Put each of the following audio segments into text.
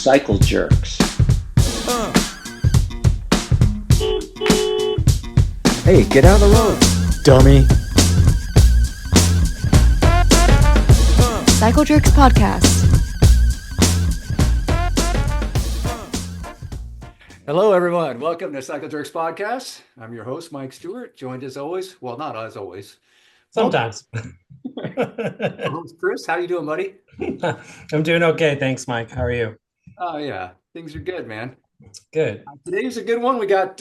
Cycle Jerks. Hey, get out of the road, dummy. Cycle Jerks Podcast. Hello, everyone. Welcome to Cycle Jerks Podcast. I'm your host, Mike Stewart, joined as always. Well, not as always. Sometimes. Host Chris, how you doing, buddy? I'm doing okay. Thanks, Mike. How are you? Oh, yeah. Things are good, man. Good. Today's a good one. We got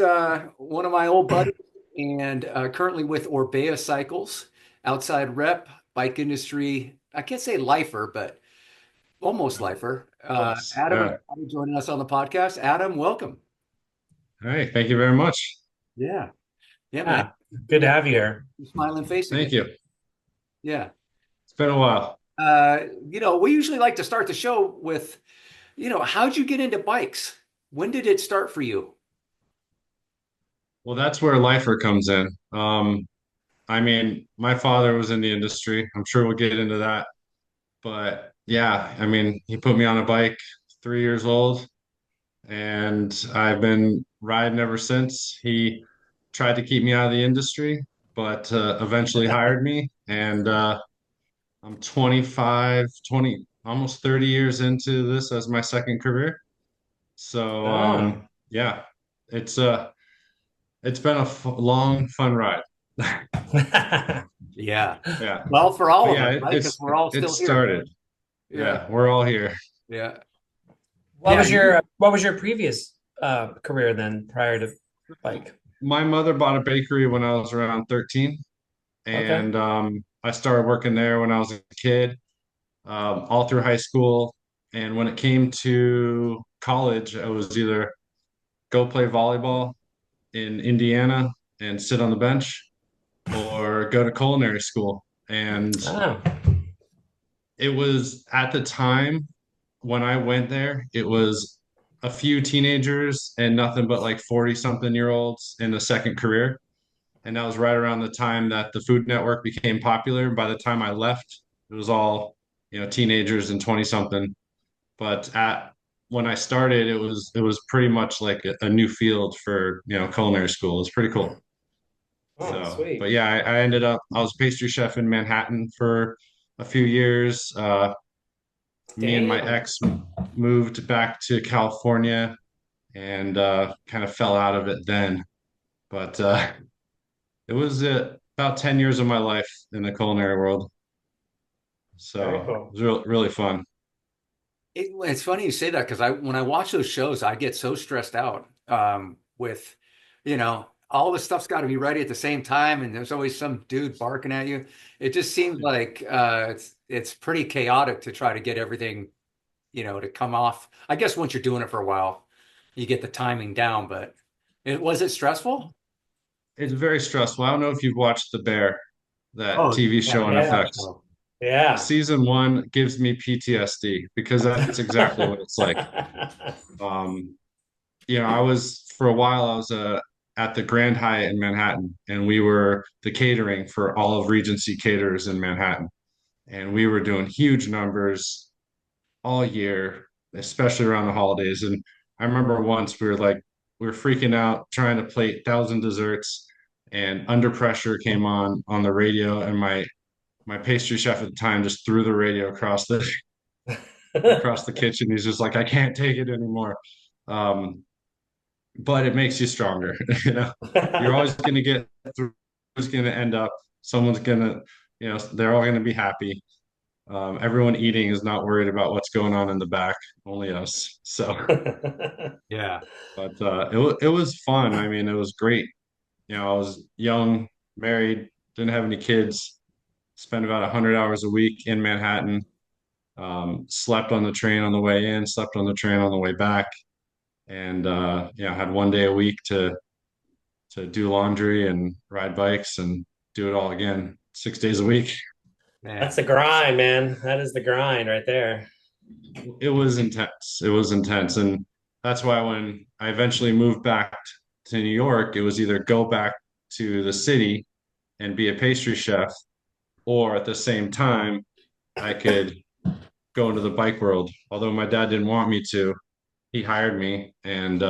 one of my old buddies and currently with Orbea Cycles, outside rep, bike industry. I can't say lifer, but almost lifer. Adam joining us on the podcast. Adam, welcome. All right. Thank you very much. Yeah. Yeah, man. Good to have you here. Smiling face again. Thank you. Yeah. It's been a while. We usually like to start the show with, how'd you get into bikes? When did it start for you? Well, that's where lifer comes in. My father was in the industry. I'm sure we'll get into that. But yeah, he put me on a bike 3 years old, and I've been riding ever since. He tried to keep me out of the industry, but eventually hired me. And I'm 25, 20, almost 30 years into this as my second career. So yeah, it's been a long, fun ride. Yeah. Yeah. Well, for all But of yeah, us, right? Because we're all still it here. started. Yeah, we're all here. Yeah. What was your previous career then prior to bike? My mother bought a bakery when I was around 13, and I started working there when I was a kid, all through high school. And when it came to college, I was either go play volleyball in Indiana and sit on the bench, or go to culinary school. And Oh, it was at the time when I went there, it was a few teenagers and nothing but like 40 something year olds in the second career. And that was right around the time that the Food Network became popular. And by the time I left, it was all, teenagers and 20 something. But at when I started, it was pretty much like a new field for, culinary school. It was pretty cool. sweet. But yeah, I was pastry chef in Manhattan for a few years. Me and my Damn. ex moved back to California and kind of fell out of it then. But it was about 10 years of my life in the culinary world. Very So cool. it was really fun. It's funny you say that because when I watch those shows, I get so stressed out with, all the stuff's got to be ready at the same time, and there's always some dude barking at you. It just seems like it's pretty chaotic to try to get everything, to come off. I guess once you're doing it for a while, you get the timing down. But was it stressful? It's very stressful. I don't know if you've watched The Bear, that Oh, TV yeah, show on yeah. FX. Yeah. Season one gives me PTSD because that's exactly what it's like. Um, I was for a while. I was at the Grand Hyatt in Manhattan, and we were the catering for all of Regency caterers in Manhattan, and we were doing huge numbers all year, especially around the holidays. And I remember once we were freaking out trying to plate 1,000 desserts, and Under Pressure came on the radio, and my pastry chef at the time just threw the radio across the kitchen. He's just like, I can't take it anymore. Um, but it makes you stronger. You're always going to get through. Who's going to end up? Someone's going to, they're all going to be happy. Everyone eating is not worried about what's going on in the back, only us. So, Yeah. but it was fun. It was great. I was young, married, didn't have any kids. Spent about 100 hours a week in Manhattan. Slept on the train on the way in, slept on the train on the way back, and had one day a week to do laundry and ride bikes and do it all again 6 days a week. Man. That's the grind, man. That is the grind right there. It was intense. It was intense. And that's why when I eventually moved back to New York, it was either go back to the city and be a pastry chef, or at the same time, I could go into the bike world. Although my dad didn't want me to, he hired me, and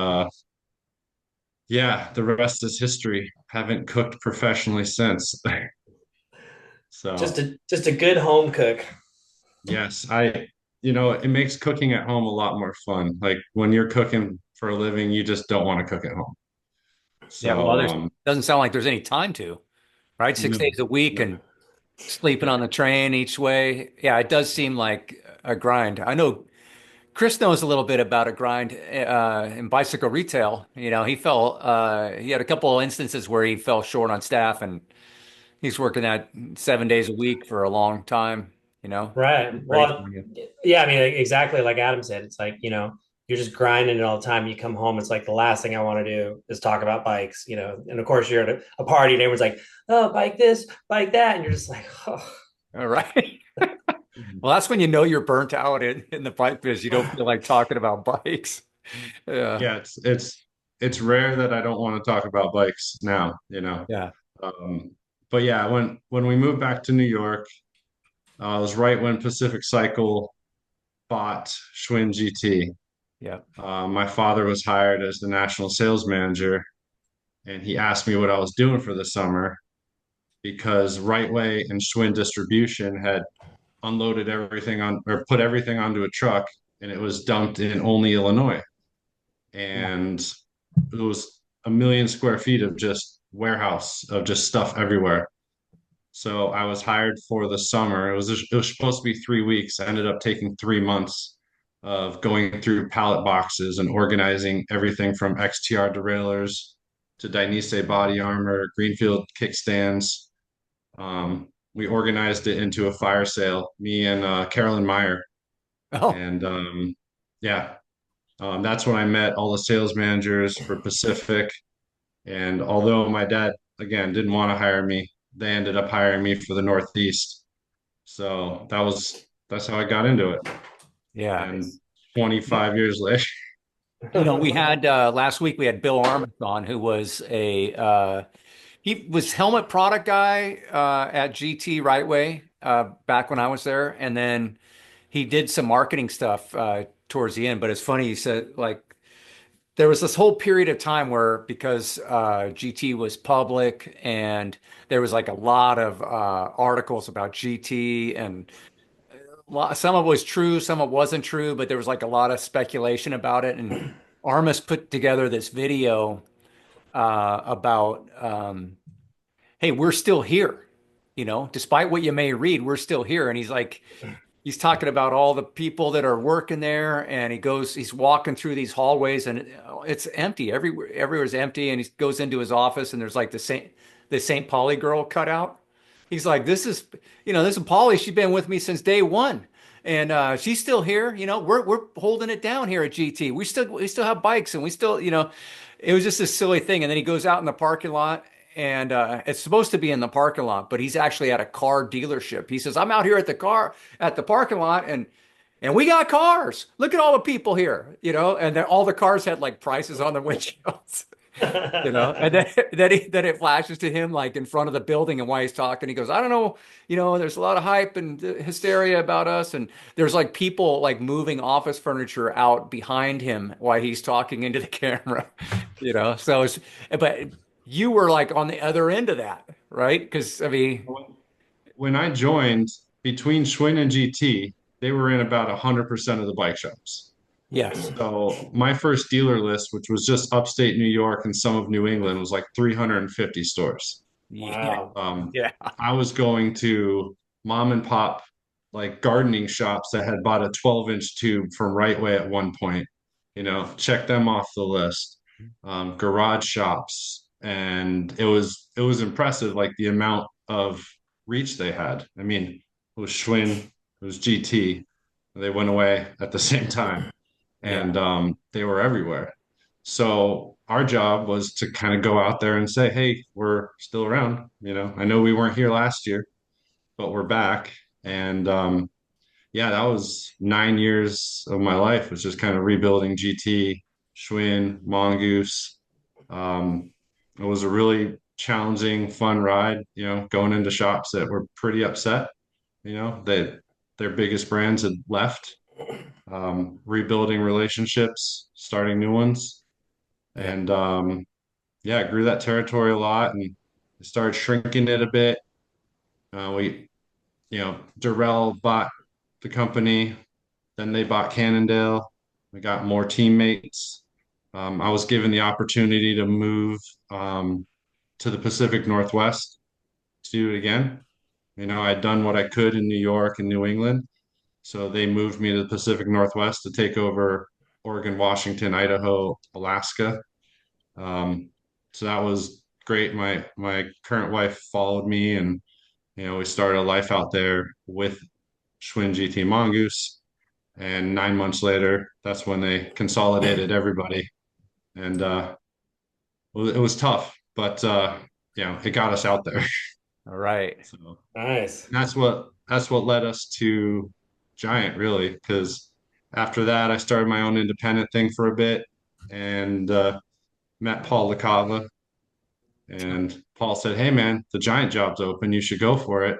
yeah, the rest is history. Haven't cooked professionally since. Just So, a good home cook. yes, it makes cooking at home a lot more fun. Like when you're cooking for a living, you just don't want to cook at home. Yeah, well, So, there's doesn't sound like there's any time to, right? Six no, days a week no. and sleeping on the train each way. Yeah, it does seem like a grind. I know Chris knows a little bit about a grind in bicycle retail. He had a couple of instances where he fell short on staff, and he's working that 7 days a week for a long time. Right. Great. Well, yeah, I mean, exactly like Adam said, it's like, you're just grinding it all the time. You come home, it's like the last thing I want to do is talk about bikes, and of course you're at a party and everyone's like, oh, bike this, bike that. And you're just like, oh. All right. Well, that's when you know you're burnt out in the bike biz. You don't feel like talking about bikes. Yeah. Yeah, it's rare that I don't want to talk about bikes now. Yeah. Um, but yeah, when we moved back to New York, it was right when Pacific Cycle bought Schwinn GT. Yeah. My father was hired as the national sales manager, and he asked me what I was doing for the summer because Right Way and Schwinn Distribution had unloaded everything on or put everything onto a truck, and it was dumped in only Illinois. Yeah. And it was 1 million square feet of just warehouse of just stuff everywhere. So I was hired for the summer. It was supposed to be 3 weeks. I ended up taking 3 months of going through pallet boxes and organizing everything from XTR derailleurs to Dainese body armor, Greenfield kickstands. We organized it into a fire sale, me and Carolyn Meyer. Oh, And yeah, that's when I met all the sales managers for Pacific. And although my dad, again, didn't want to hire me, they ended up hiring me for the Northeast. So that's how I got into it. yeah. And 25 years later, We had last week we had Bill Armith on, who was he was helmet product guy at GT Right Way back when I was there, and then he did some marketing stuff towards the end. But it's funny, he said like there was this whole period of time where because GT was public and there was like a lot of articles about GT and some of it was true, some of it wasn't true, but there was like a lot of speculation about it. And Armis put together this video about, hey, we're still here. Despite what you may read, we're still here. And he's talking about all the people that are working there, and he's walking through these hallways, and it's empty. Everywhere's empty. And he goes into his office, and there's like the St. Pauli girl cut out. He's like, this is Polly. She's been with me since day one, and she's still here. We're holding it down here at GT. We still have bikes, and we still, it was just a silly thing. And then he goes out in the parking lot, and it's supposed to be in the parking lot, but he's actually at a car dealership. He says, "I'm out here at the parking lot, and we got cars. Look at all the people here, And then all the cars had like prices on the windshields." And then it flashes to him like in front of the building and while he's talking, he goes, I don't know, there's a lot of hype and hysteria about us. And there's like people like moving office furniture out behind him while he's talking into the camera, So but you were like on the other end of that, right? Because I mean, when I joined between Schwinn and GT, they were in about 100% of the bike shops. yes. So my first dealer list, which was just upstate New York and some of New England, was like 350 stores. Yeah. Wow. Yeah. I was going to mom and pop like gardening shops that had bought a 12-inch tube from Right Way at one point, check them off the list. Garage shops, and it was impressive, like the amount of reach they had. I mean, it was Schwinn, it was GT. They went away at the same time, Yeah. and they were everywhere. So our job was to kind of go out there and say, "Hey, we're still around. I know we weren't here last year, but we're back." And yeah, that was 9 years of my life, was just kind of rebuilding GT, Schwinn, Mongoose. Um, it was a really challenging, fun ride, going into shops that were pretty upset, that their biggest brands had left. rebuilding relationships, starting new ones. Yeah. And yeah, I grew that territory a lot and started shrinking it a bit. Durrell bought the company, then they bought Cannondale. We got more teammates. I was given the opportunity to move um, to the Pacific Northwest to do it again. I'd done what I could in New York and New England. So they moved me to the Pacific Northwest to take over Oregon, Washington, Idaho, Alaska. Um, so that was great. My current wife followed me, and we started a life out there with Schwinn GT Mongoose. And 9 months later, that's when they consolidated everybody, and it was tough, but it got us out there. All right. So Nice. that's what led us to Giant, really, because after that, I started my own independent thing for a bit, and met Paul LaCava. And Paul said, "Hey, man, the Giant job's open. You should go for it."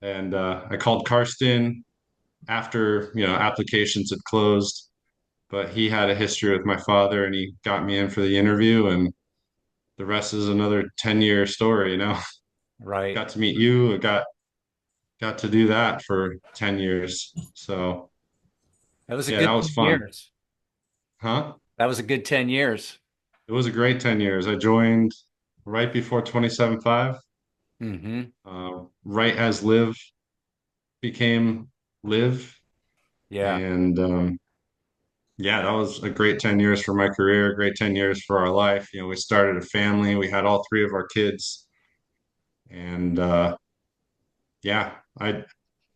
And I called Karsten after applications had closed, but he had a history with my father, and he got me in for the interview, and the rest is another 10-year story. Right. Got to meet you. I got to do that for 10 years. So That was a yeah, that good was 10 fun. years. Huh? That was a good 10 years. It was a great 10 years. I joined right before 27.5, Hmm. right as Live became Live. Yeah. And yeah, that was a great 10 years for my career, great 10 years for our life. We started a family. We had all three of our kids. And yeah,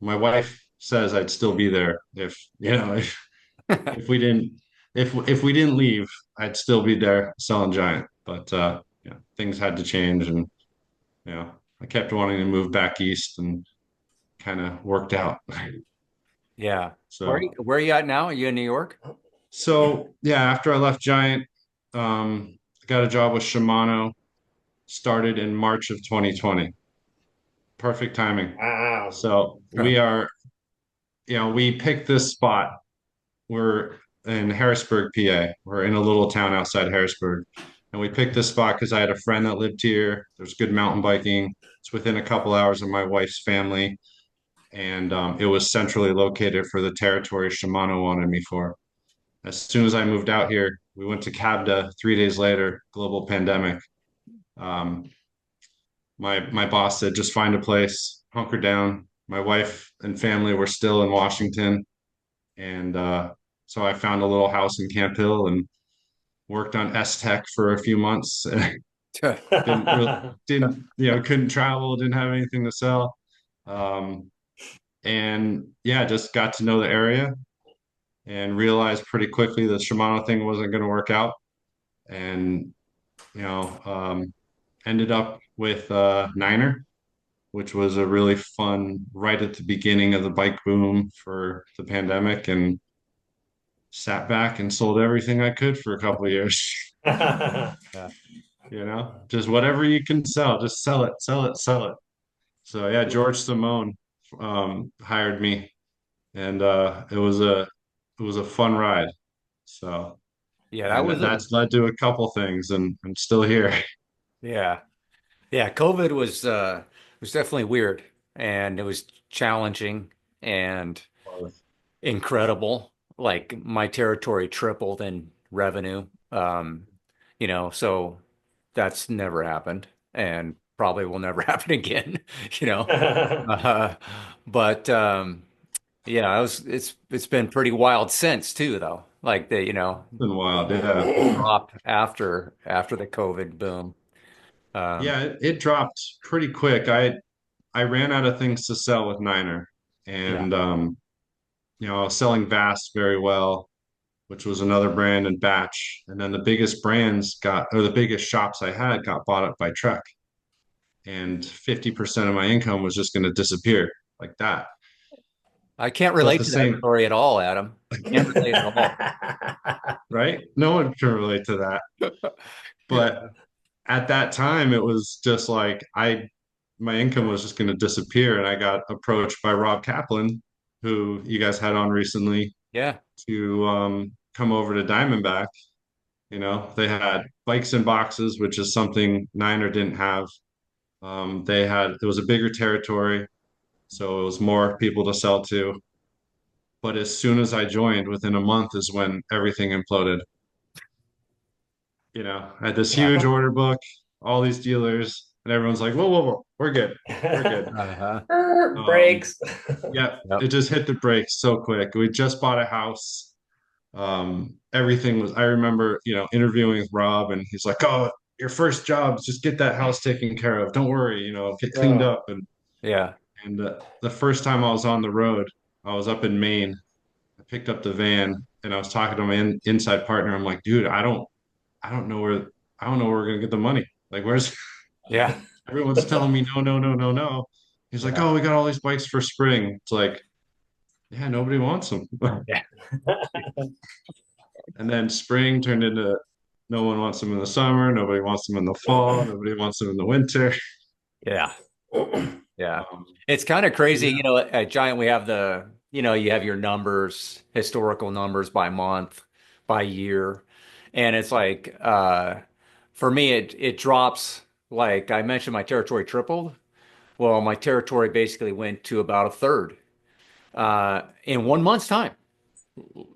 my wife says I'd still be there if we didn't if we didn't leave, I'd still be there selling Giant. But yeah, things had to change, and I kept wanting to move back east, and kind of worked out. Yeah. So Where are you at now? Are you in New York? so yeah, after I left Giant, I got a job with Shimano. Started in March of 2020. Perfect timing. Wow. So we picked this spot. We're in Harrisburg, PA. We're in a little town outside Harrisburg. And we picked this spot because I had a friend that lived here. There's good mountain biking. It's within a couple hours of my wife's family. And it was centrally located for the territory Shimano wanted me for. As soon as I moved out here, we went to Cabda 3 days later, global pandemic. Um, my boss said, just find a place, hunker down. My wife and family were still in Washington. And so I found a little house in Camp Hill and worked on S Tech for a few months. didn't really didn't couldn't travel, didn't have anything to sell. Um, and yeah, just got to know the area and realized pretty quickly the Shimano thing wasn't going to work out. And you know, um, ended up with Niner, which was a really fun right at the beginning of the bike boom for the pandemic, and sat back and sold everything I could for a couple of years. Yeah. Just whatever you can sell, just sell it, sell it, sell it. So yeah, George Simone hired me, and it was a fun ride. So, Yeah, that and was a that's led to a couple things, and I'm still here. yeah. Yeah, COVID was definitely weird and it was challenging and incredible. Like my territory tripled in revenue. So that's never happened and probably will never happen again, you know. Uh, but yeah, it's been pretty wild since too though. Like It's been wild, yeah. the drop after the COVID boom. Um, Yeah, it dropped pretty quick. I ran out of things to sell with Niner, yeah. and I was selling Vast very well, which was another brand and batch. And then the biggest brands or the biggest shops I had got bought up by Trek. And 50% of my income was just going to disappear like that. I can't But relate the to that same, story at all, Adam. I can't relate at all. right? No one can relate to that. Yeah. But at that time, it was just like my income was just going to disappear. And I got approached by Rob Kaplan, who you guys had on recently. Yeah. to come over to Diamondback. You know, they had bikes in boxes, which is something Niner didn't have. It was a bigger territory, so it was more people to sell to. But as soon as I joined, within a month is when everything imploded. You know, I had this huge Yeah. order book, all these dealers, and everyone's like, "Whoa, whoa, whoa, we're good, we're good." Uh-huh. Um, Breaks. yeah, Yep. it just hit the brakes so quick. We just bought a house. Everything was, I remember, you know, interviewing with Rob, and he's like, "Oh, your first job is just get that house taken care of. Don't worry, you know, get cleaned Oh, up." Yeah. And the first time I was on the road, I was up in Maine. I picked up the van, and I was talking to my inside partner. I'm like, "Dude, I don't know where, I don't know where we're gonna get the money. Like, where's Yeah. everyone's telling me no, no, no, no, no." He's like, Yeah. "Oh, we got all these bikes for spring." It's like, yeah, nobody wants them. Yeah. And then spring turned into no one wants them in the summer, nobody wants them in the fall, nobody wants them in the winter. Yeah. Yeah. Um, It's kind of crazy, yeah, you know, at Giant we have you have your numbers, historical numbers by month, by year. And it's like for me it drops like I mentioned my territory tripled. Well, my territory basically went to about a third in 1 month's time,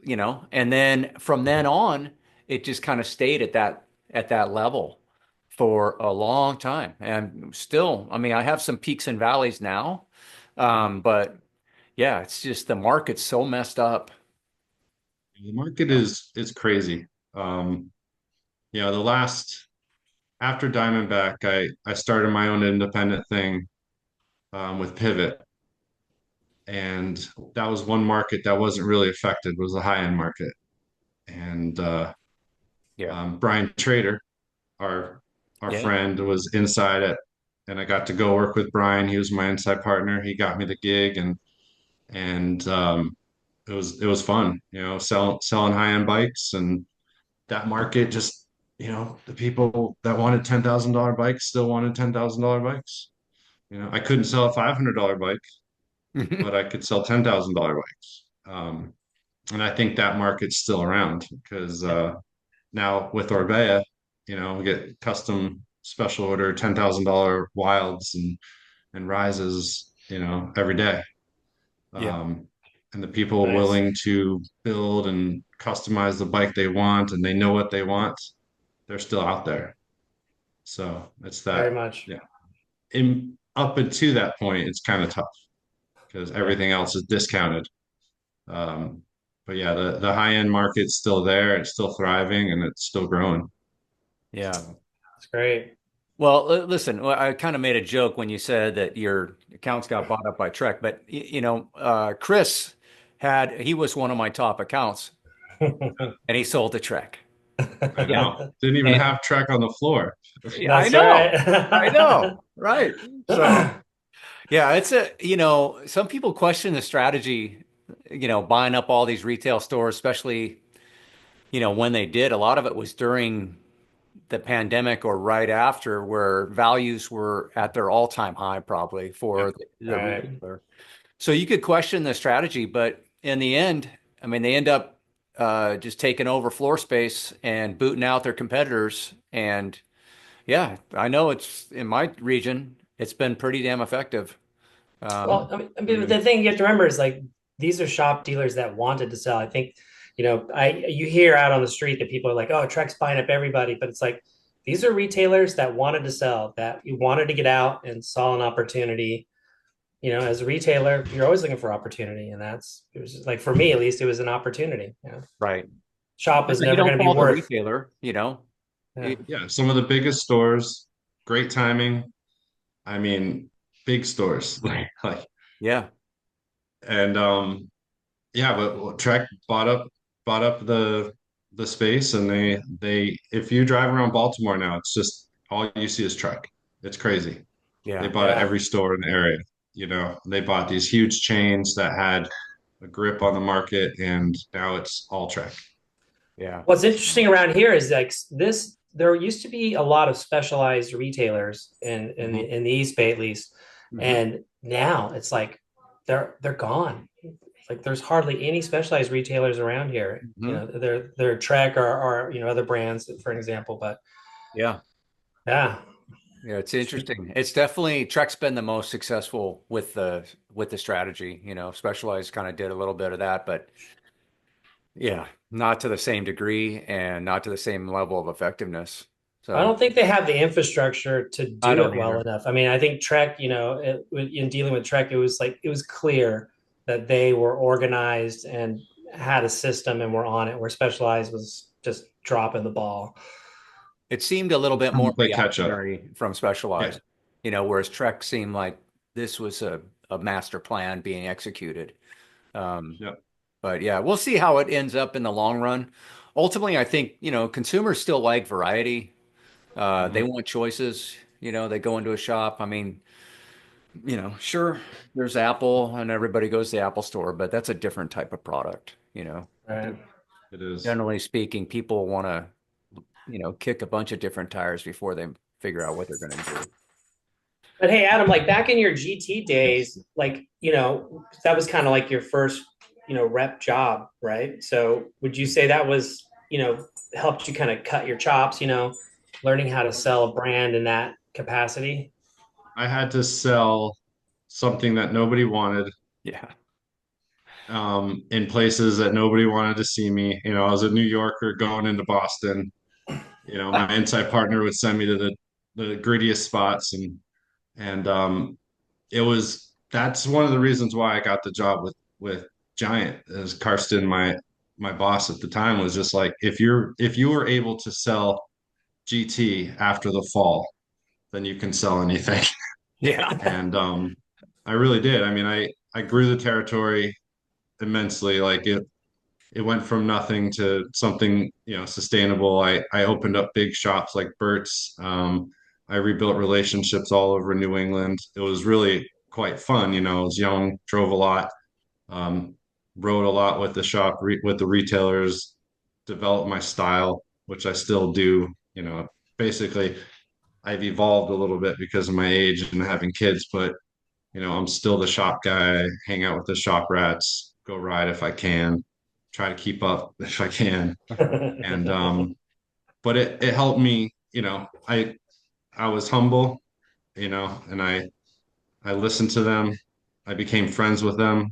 you know, and then from then on, it just kind of stayed at that level for a long time. And still, I mean, I have some peaks and valleys now, but yeah, it's just the market's so messed up. the market Yeah. is crazy. Um, you know, the last after Diamondback, I started my own independent thing with Pivot, and that was one market that wasn't really affected was the high end market. And Yeah. Brian Trader, our Yeah. friend, was inside it, and I got to go work with Brian. He was my inside partner. He got me the gig, and it was fun, you know, selling high end bikes, and that market just, you know, the people that wanted $10,000 bikes still wanted $10,000 bikes. You know, I couldn't sell a $500 bike, but I could sell $10,000 bikes. And I think that market's still around because now with Orbea, you know, we get custom special order $10,000 wilds and rises, you know, every day. Yeah. And the people nice. willing to build and customize the bike they want and they know what they want, they're still out there. So it's Very that, much. yeah. In up until that point, it's kind of tough because Yeah. everything else is discounted. Um, but yeah, the high end market's still there, it's still thriving, and it's still growing. Yeah. So, It's great. Well, listen, I kind of made a joke when you said that your accounts got bought up by Trek, but you know, Chris he was one of my top accounts and he sold to Trek. I Yeah. know. Didn't even And have Trek on the floor. I That's know. I right. know. Right. So, yeah, some people question the strategy, buying up all these retail stores, especially, when they did. A lot of it was during the pandemic or right after, where values were at their all-time high, probably Yeah. for the Right. retailer. So you could question the strategy, but in the end, I mean, they end up just taking over floor space and booting out their competitors. And yeah, I know it's in my region, it's been pretty damn effective. Well, Um, I mean, the thing you have to remember is like these are shop dealers that wanted to sell. I think, you hear out on the street that people are like, "Oh, Trek's buying up everybody," but it's like these are retailers that wanted to sell, that you wanted to get out and saw an opportunity. As a retailer, you're always looking for opportunity, and it was just, like for me at least, it was an opportunity. right. Shop was You never don't going to be fault the worth. retailer. Yeah. It- Yeah. Some of the biggest stores, great timing. I mean, big stores like yeah, and yeah, but Trek bought up the space, and they if you drive around Baltimore now, it's just all you see is Trek. It's crazy. They yeah, bought at Yeah. every store in the area. You know, they bought these huge chains that had a grip on the market, and now it's all Trek. yeah, What's interesting around here is like this. There used to be a lot of specialized retailers in the East Bay at least, hmm and now it's like they're gone. Like there's hardly any specialized retailers around here. You Mhm. know, they're Trek or other brands, for an example. But Yeah. yeah, Yeah, it's interesting. It's definitely Trek's been the most successful with the strategy. Specialized kind of did a little bit of that, but yeah, not to the same degree and not to the same level of effectiveness. I So don't think they have the infrastructure to I do don't it well either. enough. I mean, I think Trek, in dealing with Trek, it was clear that they were organized and had a system and were on it, where Specialized was just dropping the ball. It seemed a little bit Trying more to play catch up. reactionary from Yeah. Specialized, whereas Trek seemed like this was a master plan being executed. Um, Yeah. but yeah, we'll see how it ends up in the long run. Ultimately, I think, consumers still like variety. They Mhm. want choices. They go into a shop. I mean, sure, there's Apple and everybody goes to the Apple store, but that's a different type of product. Right. It is. Generally speaking, people want to, kick a bunch of different tires before they figure out what they're going to do. But hey, Adam, like back in your GT Yes. days, that was kind of like your first, rep job, right? So would you say that was, helped you kind of cut your chops, learning how to sell a brand in that capacity? I had to sell something that nobody wanted, Yeah. in places that nobody wanted to see me. I was a New Yorker going into Boston. My inside partner would send me to the grittiest spots, and it was that's one of the reasons why I got the job with Giant. As Karsten, my boss at the time, was just like, if you were able to sell GT after the fall, then you can sell anything. Yeah. And I really did. I mean, I grew the territory immensely. Like it went from nothing to something, sustainable. I opened up big shops like Burt's. I rebuilt relationships all over New England. It was really quite fun. I was young, drove a lot, um, rode a lot with the shop, with the retailers, developed my style, which I still do. Basically, I've evolved a little bit because of my age and having kids, but I'm still the shop guy, hang out with the shop rats, go ride if I can, try to keep up if I can. And but it helped me, I was humble, and I listened to them. I became friends with them.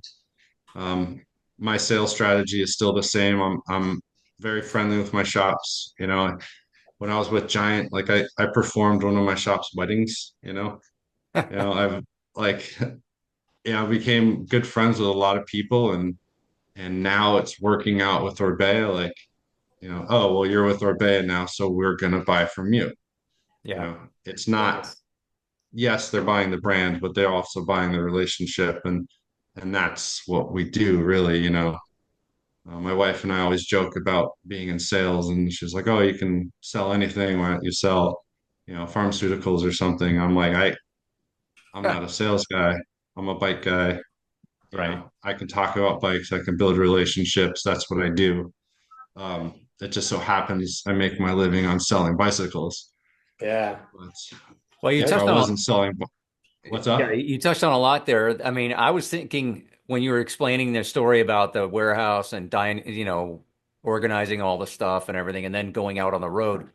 Um, my sales strategy is still the same. I'm very friendly with my shops. When I was with Giant, like I performed one of my shop's weddings, I've like I became good friends with a lot of people, and now it's working out with Orbea. Like, oh well, you're with Orbea now, so we're gonna buy from you. Yeah. It's not. Nice. Yes, they're buying the brand, but they're also buying the relationship, and that's what we do, really. My wife and I always joke about being in sales, and she's like, "Oh, you can sell anything. Why don't you sell, pharmaceuticals or something?" I'm like, I'm not a sales guy. I'm a bike guy. Right. I can talk about bikes. I can build relationships. That's what I do. It just so happens I make my living on selling bicycles. Yeah. But Well, you if I touched on wasn't selling, what's yeah, up? you touched on a lot there. I mean, I was thinking when you were explaining the story about the warehouse and organizing all the stuff and everything, and then going out on the road.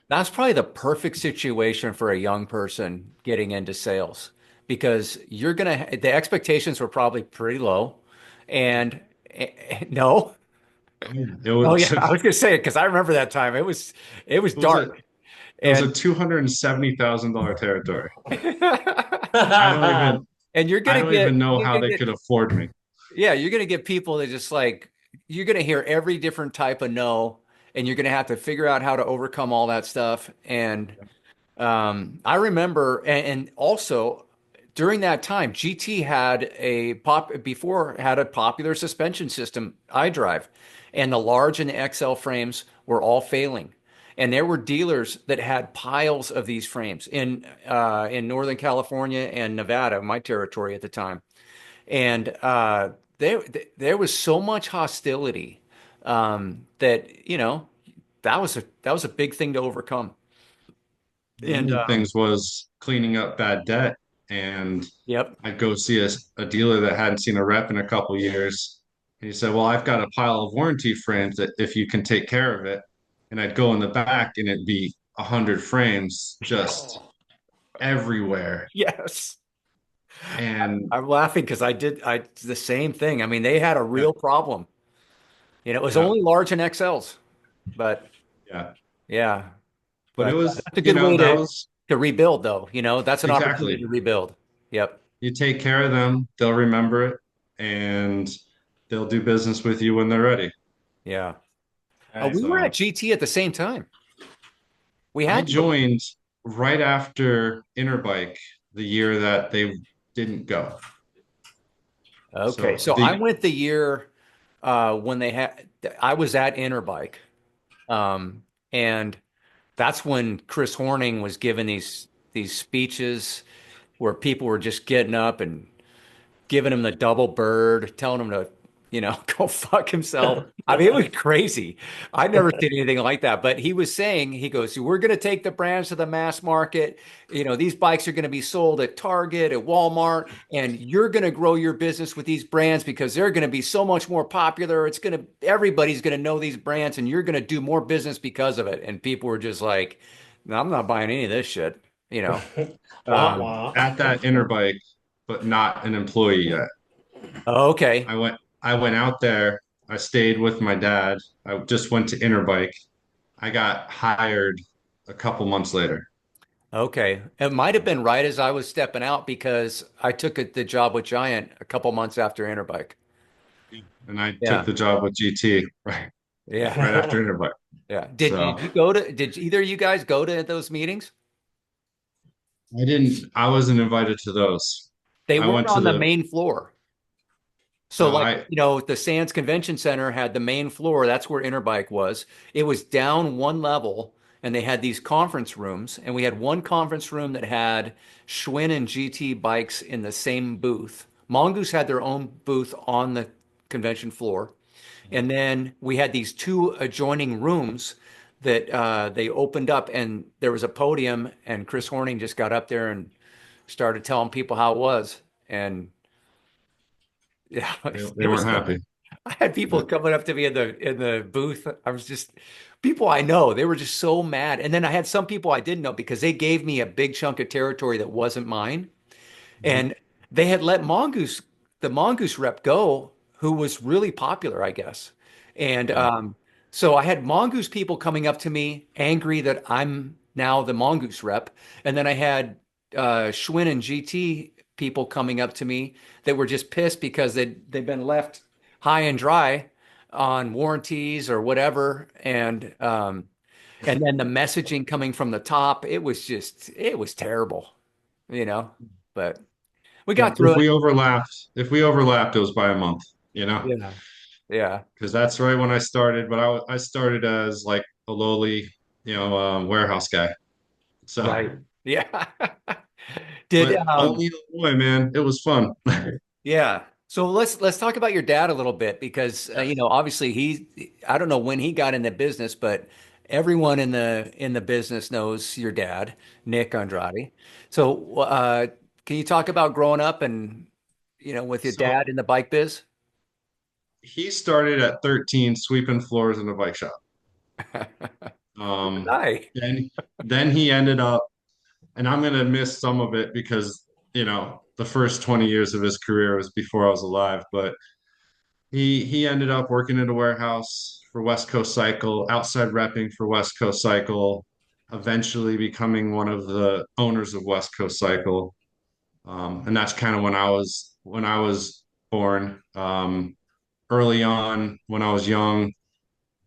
That's probably the perfect situation for a young person getting into sales because the expectations were probably pretty low. And no, It oh was yeah, I was gonna say it because I remember that time. It was it was a dark it was a and $270,000 territory. I don't Yeah. even and I don't even know you're how gonna they get could afford me. yeah, you're gonna get people that just like you're gonna hear every different type of no, and you're gonna have to figure out how to overcome all that stuff. And I remember, and also during that time, GT had a popular suspension system, iDrive, and the large and the XL frames were all failing. And there were dealers that had piles of these frames in Northern California and Nevada, my territory at the time. And there was so much hostility that that was a big thing to overcome. The And main things was cleaning up bad debt. and Yep. I'd go see a dealer that hadn't seen a rep in a couple years. And he said, "Well, I've got a pile of warranty frames that if you can take care of it." And I'd go in the back and it'd be 100 frames just everywhere. Yes. And I'm laughing because I the same thing. I mean, they had a yeah, real problem. It was yeah, only large in XLs, but yeah. yeah, But it but was, that's a good way that was to rebuild, though. That's an opportunity exactly. to rebuild. Yep. You take care of them, they'll remember it, and they'll do business with you when they're ready. Yeah. Right. We were at So GT at the same time. We I had to. joined right after Interbike the year that they didn't go. Okay, So so I the went the year when they had. I was at Interbike, and that's when Chris Horning was giving these speeches where people were just getting up and giving him the double bird, telling him to, go fuck himself. I mean, it was crazy. I'd never seen anything like that. But he was saying, he goes, we're going to take the brands to the mass market. These bikes are going to be sold at Target, at Walmart, and you're going to grow your business with these brands because they're going to be so much more popular. Everybody's going to know these brands and you're going to do more business because of it. And people were just like, no, I'm not buying any of this shit, you know. Wah Um, wah. at that Interbike, but not an employee yet. okay. I went out there. I stayed with my dad. I just went to Interbike. I got hired a couple months later, Okay. It might have been right as I was stepping out because I took the job with Giant a couple months after Interbike. and I took Yeah. the job with GT Yeah. right after Interbike. Yeah. So Did either of you guys go to those meetings? I wasn't invited to those. They I weren't went to on the the, main floor. So no, like, the Sands Convention Center had the main floor. That's where Interbike was. It was down one level and they had these conference rooms. And we had one conference room that had Schwinn and GT bikes in the same booth. Mongoose had their own booth on the convention floor. And then we had these two adjoining rooms that they opened up and there was a podium and Chris Horning just got up there and started telling people how it was. And yeah, they there was weren't happy. I had people Yeah. coming up to me in the booth. I was just people I know. They were just so mad. And then I had some people I didn't know because they gave me a big chunk of territory that wasn't mine. Mhm. And they had let the Mongoose rep go, who was really popular, I guess. And Yeah. so I had Mongoose people coming up to me angry that I'm now the Mongoose rep. And then I had Schwinn and GT people coming up to me that were just pissed because they'd been left high and dry on warranties or whatever. And then the messaging coming from the top, it was terrible, you know. But we Yeah. got through it. If we overlapped, it was by a month, Yeah. Yeah. because that's right when I started. But I started as like a lowly, warehouse guy. So, Right. Yeah. Did but only Illinois, man. It was fun. yeah. So let's talk about your dad a little bit because obviously I don't know when he got in the business, but everyone in the business knows your dad, Nick Andrade. So can you talk about growing up and with your So dad in the bike biz? he started at 13 sweeping floors in a bike shop. Hi. And then he ended up, and I'm gonna miss some of it because, the first 20 years of his career was before I was alive, but he ended up working in a warehouse for West Coast Cycle, outside repping for West Coast Cycle, eventually becoming one of the owners of West Coast Cycle. And that's kind of when I was born. Early on, when I was young,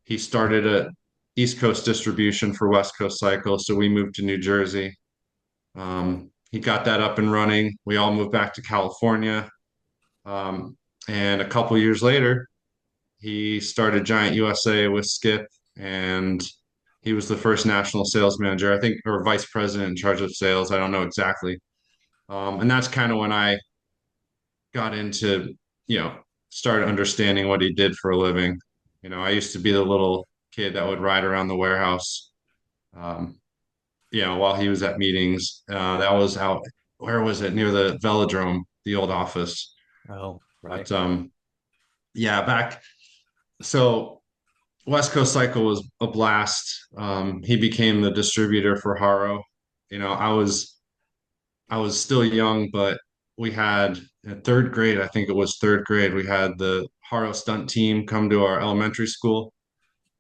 he started a East Coast distribution for West Coast Cycle, so we moved to New Jersey. He got that up and running. We all moved back to California. Um, and a couple years later, he started Giant USA with Skip, and he was the first national sales manager, I think, or vice president in charge of sales. I don't know exactly. And that's kind of when I got into, you know, started understanding what he did for a living. I used to be the little kid that would ride around the warehouse, while he was at meetings. That was out. where was it? Near the velodrome, the old office. Oh, right. But yeah, back so West Coast Cycle was a blast. He became the distributor for Haro. You know, I was still young, but we had in third grade, I think it was third grade, we had the Haro stunt team come to our elementary school,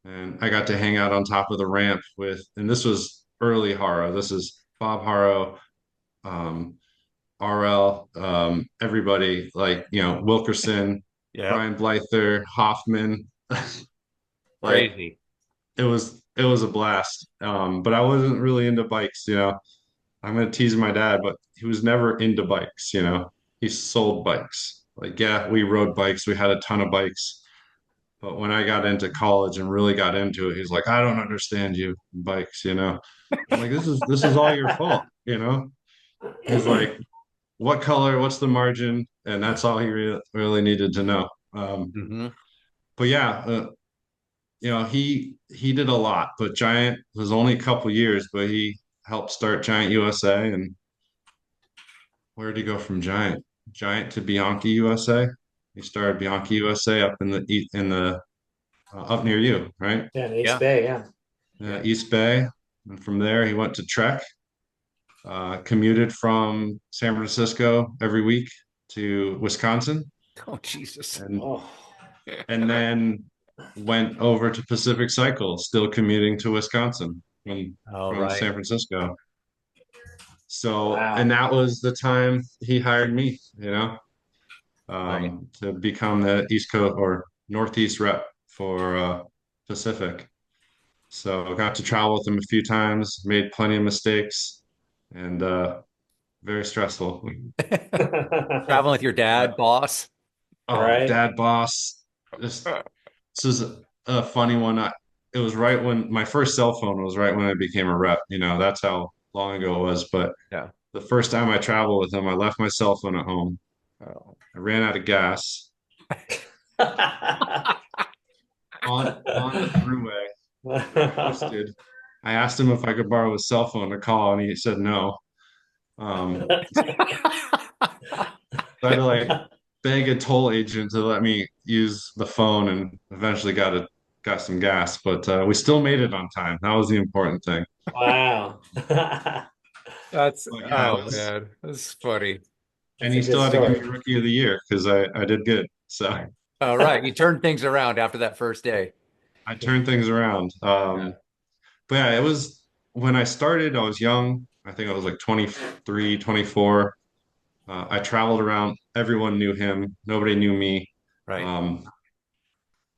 and I got to hang out on top of the ramp with, and this was early Haro. This is Bob Haro, um, RL, everybody like, you know, Wilkerson, Yep. Brian Blyther, Hoffman. Like Crazy. it was a blast. But I wasn't really into bikes, you know. I'm gonna tease my dad, but he was never into bikes, you know. He sold bikes. Like, yeah, we rode bikes, we had a ton of bikes. But when I got into college and really got into it, he's like, I don't understand you bikes, you know. I'm like, this is all your fault, you know. He's like, what color, what's the margin? And that's all he really needed to know. Hmm. But yeah, you know, he did a lot, but Giant was only a couple years, but he helped start Giant USA. And where did he go from Giant? Giant to Bianchi USA. He started Bianchi USA up in the up near you, right? Yeah, in East Yeah. Bay, yeah. Yeah. East Bay. And from there, he went to Trek, commuted from San Francisco every week to Wisconsin, Oh, Jesus. and Oh, then went over to Pacific Cycle, still commuting to Wisconsin Oh, from right. San Francisco. So, and wow. that was the time he hired me, you know, Right. to become the East Coast or Northeast rep for Pacific. So I got to travel with him a few times, made plenty of mistakes, and very stressful. Traveling with your dad, But boss. oh, Right? dad, boss, just this is a funny one. It was right when my first cell phone was right when I became a rep. You know, that's how long ago it was. But Yeah. the first time I traveled with him, I left my cell phone at home. Oh. I ran out of gas on the throughway. We coasted. I asked him if I could borrow his cell phone to call, and he said no. So I had to like beg a toll agent to let me use the phone, and eventually got some gas. But we still made it on time. That was the important thing. Wow. That's, But yeah, it oh was, man, that's funny. and That's a he good still had to give me story. Rookie of the Year because I did good. So All right. You turned things around after that first day. I turned things around. Yeah. But yeah, it was when I started, I was young. I think I was like 23, 24. I traveled around. Everyone knew him. Nobody knew me. Right. Um,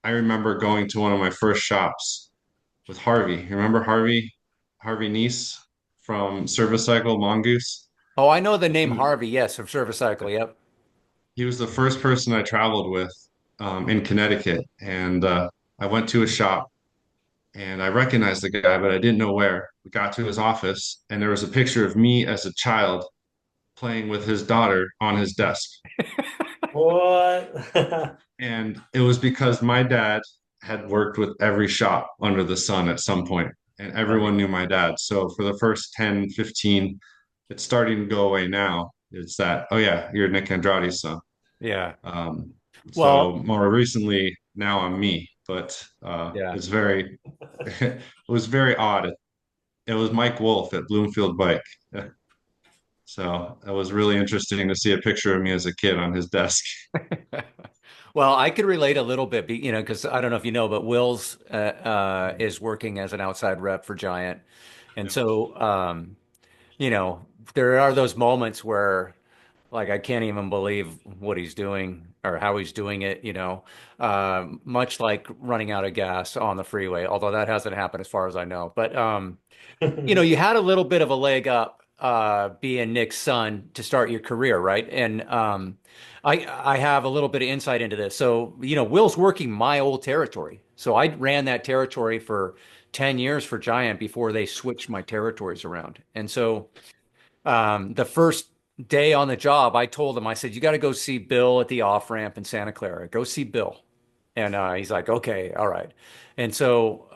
I remember going to one of my first shops with Harvey. You remember Harvey? Harvey Neese from Service Cycle Mongoose? Oh, I know the He name was, Harvey. Yes, from Service Cycle. Yep. he was the first person I traveled with in Connecticut. And I went to a shop and I recognized the guy, but I didn't know where. We got to his office and there was a picture of me as a child playing with his daughter on his desk. What? And it was because my dad had worked with every shop under the sun at some point, and Right. everyone knew my dad. So for the first 10, 15, it's starting to go away now. It's that, oh yeah, you're Nick Andrade's son. Yeah. Um, Well, so more recently, now I'm me, but yeah. it's very, it was very odd. It was Mike Wolf at Bloomfield Bike. So it was really interesting to see a picture of me as a kid on his desk. Well, I could relate a little bit, because I don't know if you know, but Will's is working as an outside rep for Giant. And Yeah. so, there are those moments where, like, I can't even believe what he's doing or how he's doing it, much like running out of gas on the freeway, although that hasn't happened as far as I know. But, you had a little bit of a leg up being Nick's son to start your career, right? And I have a little bit of insight into this. So, Will's working my old territory. So I ran that territory for 10 years for Giant before they switched my territories around. And so the first day on the job, I told him, I said, you got to go see Bill at the off ramp in Santa Clara. Go see Bill. And he's like, okay, all right. And so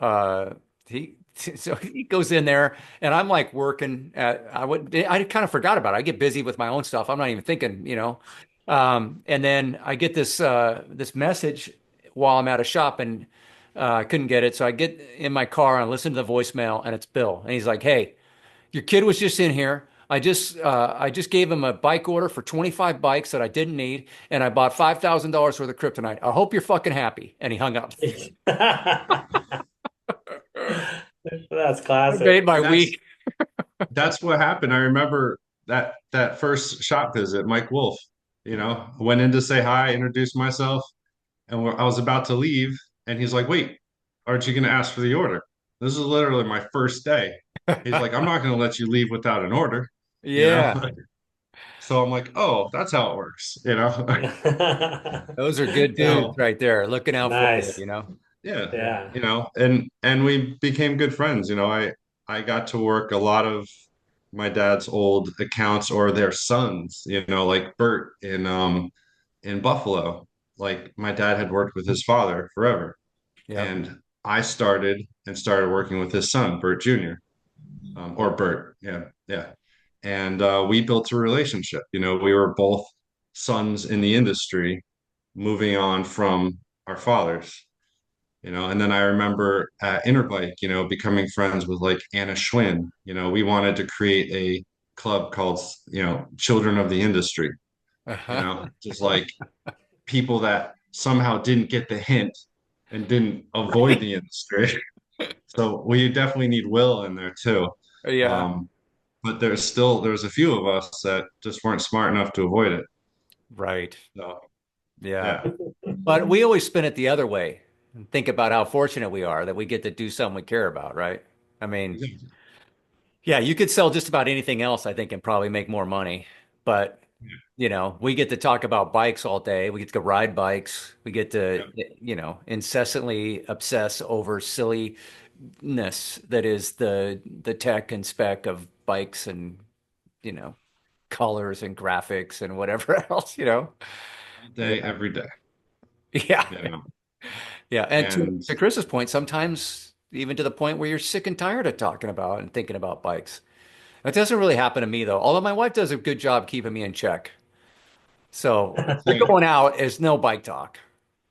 So he goes in there and I'm like working at, I kind of forgot about it. I get busy with my own stuff. I'm not even thinking, you know. And then I get this message while I'm at a shop and I couldn't get it. So I get in my car and listen to the voicemail and it's Bill. And he's like, "Hey, your kid was just in here. I just gave him a bike order for 25 bikes that I didn't need, and I bought $5,000 worth of kryptonite. I hope you're fucking happy." And he hung up. That's I made classic. my And week. that's what happened. I remember that first shop visit, Mike Wolf, I went in to say hi, introduced myself, and I was about to leave, and he's like, "Wait, aren't you going to ask for the order?" This is literally my first day. He's like, "I'm not going to let you leave without an order," you know? Yeah, So I'm like, "Oh, that's how it works." those are good dudes So right there, looking out for you, Nice. you know? yeah, Yeah. and we became good friends. I got to work a lot of my dad's old accounts or their sons, like Bert in Buffalo. Like my dad had worked with his father forever. Yep. And I started working with his son, Bert Jr. Or Bert. Yeah, yeah. And we built a relationship. We were both sons in the industry, moving on from our fathers. And then I remember at Interbike, becoming friends with like Anna Schwinn. We wanted to create a club called, Children of the Industry, Uh-huh. just like people that somehow didn't get the hint and didn't avoid Right. the industry. So we definitely need Will in there too. Yeah. Um, but there's a few of us that just weren't smart enough to avoid it. Right. So Yeah. yeah, But we always spin it the other way and think about how fortunate we are that we get to do something we care about, right? I mean, exactly. yeah, you could sell just about anything else, I think, and probably make more money. But, we get to talk about bikes all day. We get to go ride bikes. We get to, Yeah. incessantly obsess over silliness that is the tech and spec of bikes and, you know, colors and graphics and whatever else. All Yeah. day, every day. Yeah. You know, Yeah. And and to Chris's point, sometimes even to the point where you're sick and tired of talking about and thinking about bikes. That doesn't really happen to me though. Although my wife does a good job keeping me in check. So I'd we're say, going out is no bike talk.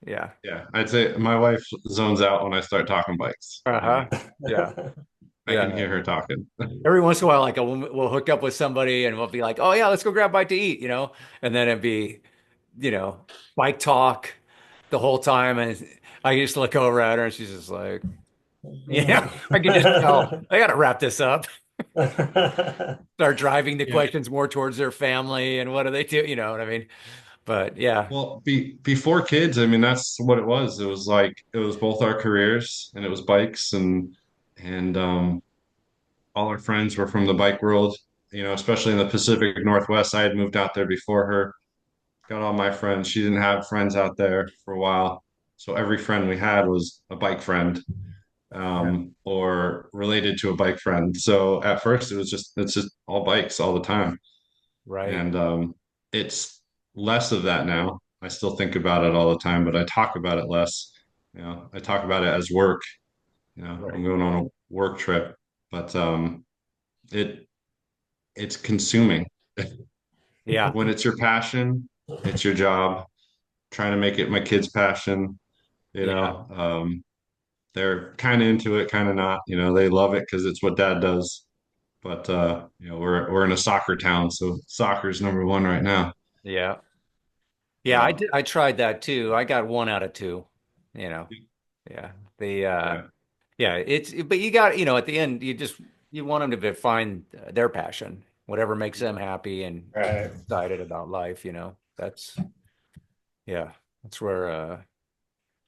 Yeah. yeah, I'd say my wife zones out when I start talking bikes. Uh-huh. Yeah. I can Yeah. hear her talking. Every once in a while, like we'll hook up with somebody and we'll be like, "Oh yeah, let's go grab a bite to eat," and then it'd be, you know, bike talk the whole time, and I just look over at her and she's just like, "Yeah," I can just tell I got to wrap this up. Start driving the Yeah. questions more towards their family and what do they do? You know what I mean? But yeah, Well, before kids, I mean, that's what it was. It was like it was both our careers, and it was bikes, and all our friends were from the bike world. Especially in the Pacific Northwest. I had moved out there before her. Got all my friends. She didn't have friends out there for a while, so every friend we had was a bike friend, yeah, or related to a bike friend. So at first, it's just all bikes all the time. right, And it's less of that now. I still think about it all the time, but I talk about it less. I talk about it as work. I'm right. going on a work trip, but it it's consuming. Yeah, When it's your passion, it's your job. Trying to make it my kid's passion, you yeah, know. They're kind of into it, kind of not. They love it because it's what dad does. But we're in a soccer town, so soccer's number one right now. yeah. Yeah, I So did. I tried that too. I got 1 out of 2, you know. Yeah. yeah. Yeah, but you got, at the end you want them to find their passion, whatever makes them happy and Right. excited about life. Yeah, that's where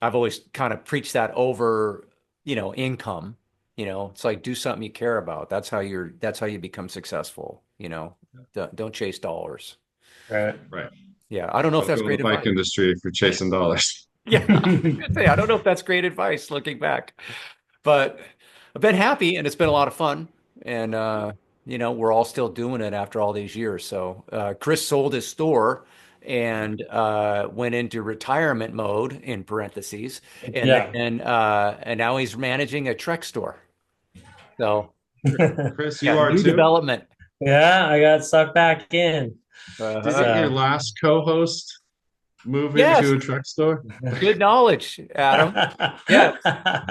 I've always kind of preached that over, income. It's like do something you care about. That's how you become successful. Don't chase dollars. Right. Right. Yeah, I don't know if Don't that's go to the great bike advice. industry if you're chasing dollars. Yeah, I was gonna say, I don't know if that's great advice looking back, but I've been happy and it's been a lot of fun. And we're all still doing it after all these years. So Chris sold his store and went into retirement mode in parentheses, and Yeah. then and now he's managing a Trek store. So Chris, you yeah, are new too? development. Yeah, I got sucked back in. Didn't Uh-huh. your So last co-host move into Yes, a truck store? good knowledge, Adam. Yeah.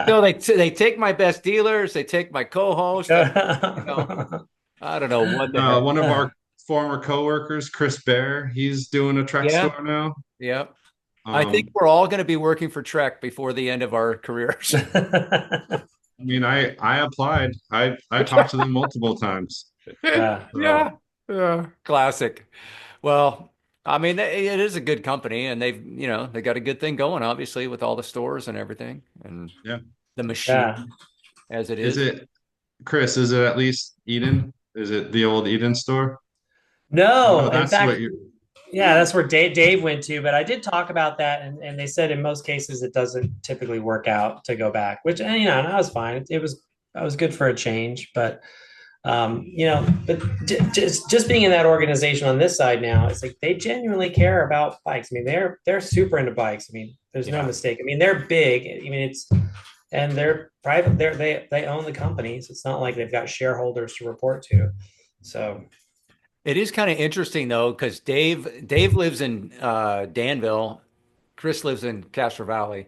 So they take my best dealers, they take my co-host. You know, I don't know what the heck. One of our former coworkers, Chris Bear, he's doing a truck Yeah, store now. yeah. I think Um, we're all going to be working for Trek before the end of our careers. I mean, I applied. I talked to them multiple times. Yeah. So Yeah, yeah, classic. Well, I mean, it is a good company, and they got a good thing going, obviously, with all the stores and everything, and yeah. the machine Yeah. as it Is is. it Chris? Is it at least Eden? Is it the old Eden store? I know No, in that's what fact, you. yeah, that's where Dave went to. But I did talk about that, and they said in most cases it doesn't typically work out to go back, which, and, and that was fine. It was I was good for a change, but but just being in that organization on this side now, it's like they genuinely care about bikes. I mean, they're super into bikes. I mean, there's no Yeah. mistake. I mean, they're big. I mean, and they're private. They own the company, so it's not like they've got shareholders to report to. So It is kind of interesting though, because Dave lives in Danville, Chris lives in Castro Valley.